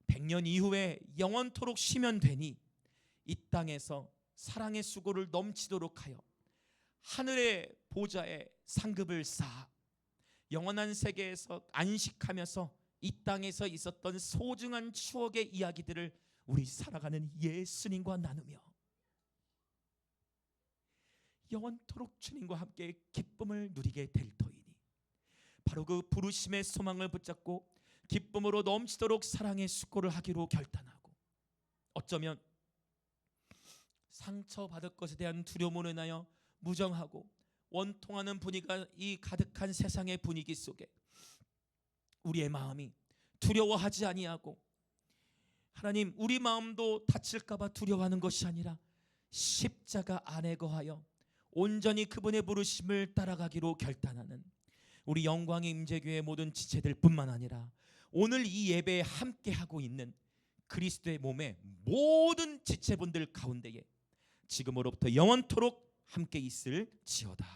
Speaker 1: 100년 이후에 영원토록 쉬면 되니 이 땅에서 사랑의 수고를 넘치도록 하여 하늘의 보좌에 상급을 쌓아 영원한 세계에서 안식하면서 이 땅에서 있었던 소중한 추억의 이야기들을 우리 살아가는 예수님과 나누며 영원토록 주님과 함께 기쁨을 누리게 될 터이니, 바로 그 부르심의 소망을 붙잡고 기쁨으로 넘치도록 사랑의 수고를 하기로 결단하고, 어쩌면 상처받을 것에 대한 두려움으로 인하여 무정하고 원통하는 분위기가 이 가득한 세상의 분위기 속에 우리의 마음이 두려워하지 아니하고, 하나님, 우리 마음도 다칠까 봐 두려워하는 것이 아니라 십자가 안에 거하여 온전히 그분의 부르심을 따라가기로 결단하는 우리 영광의 임재교회 모든 지체들 뿐만 아니라 오늘 이 예배에 함께하고 있는 그리스도의 몸의 모든 지체분들 가운데에 지금으로부터 영원토록 함께 있을지어다.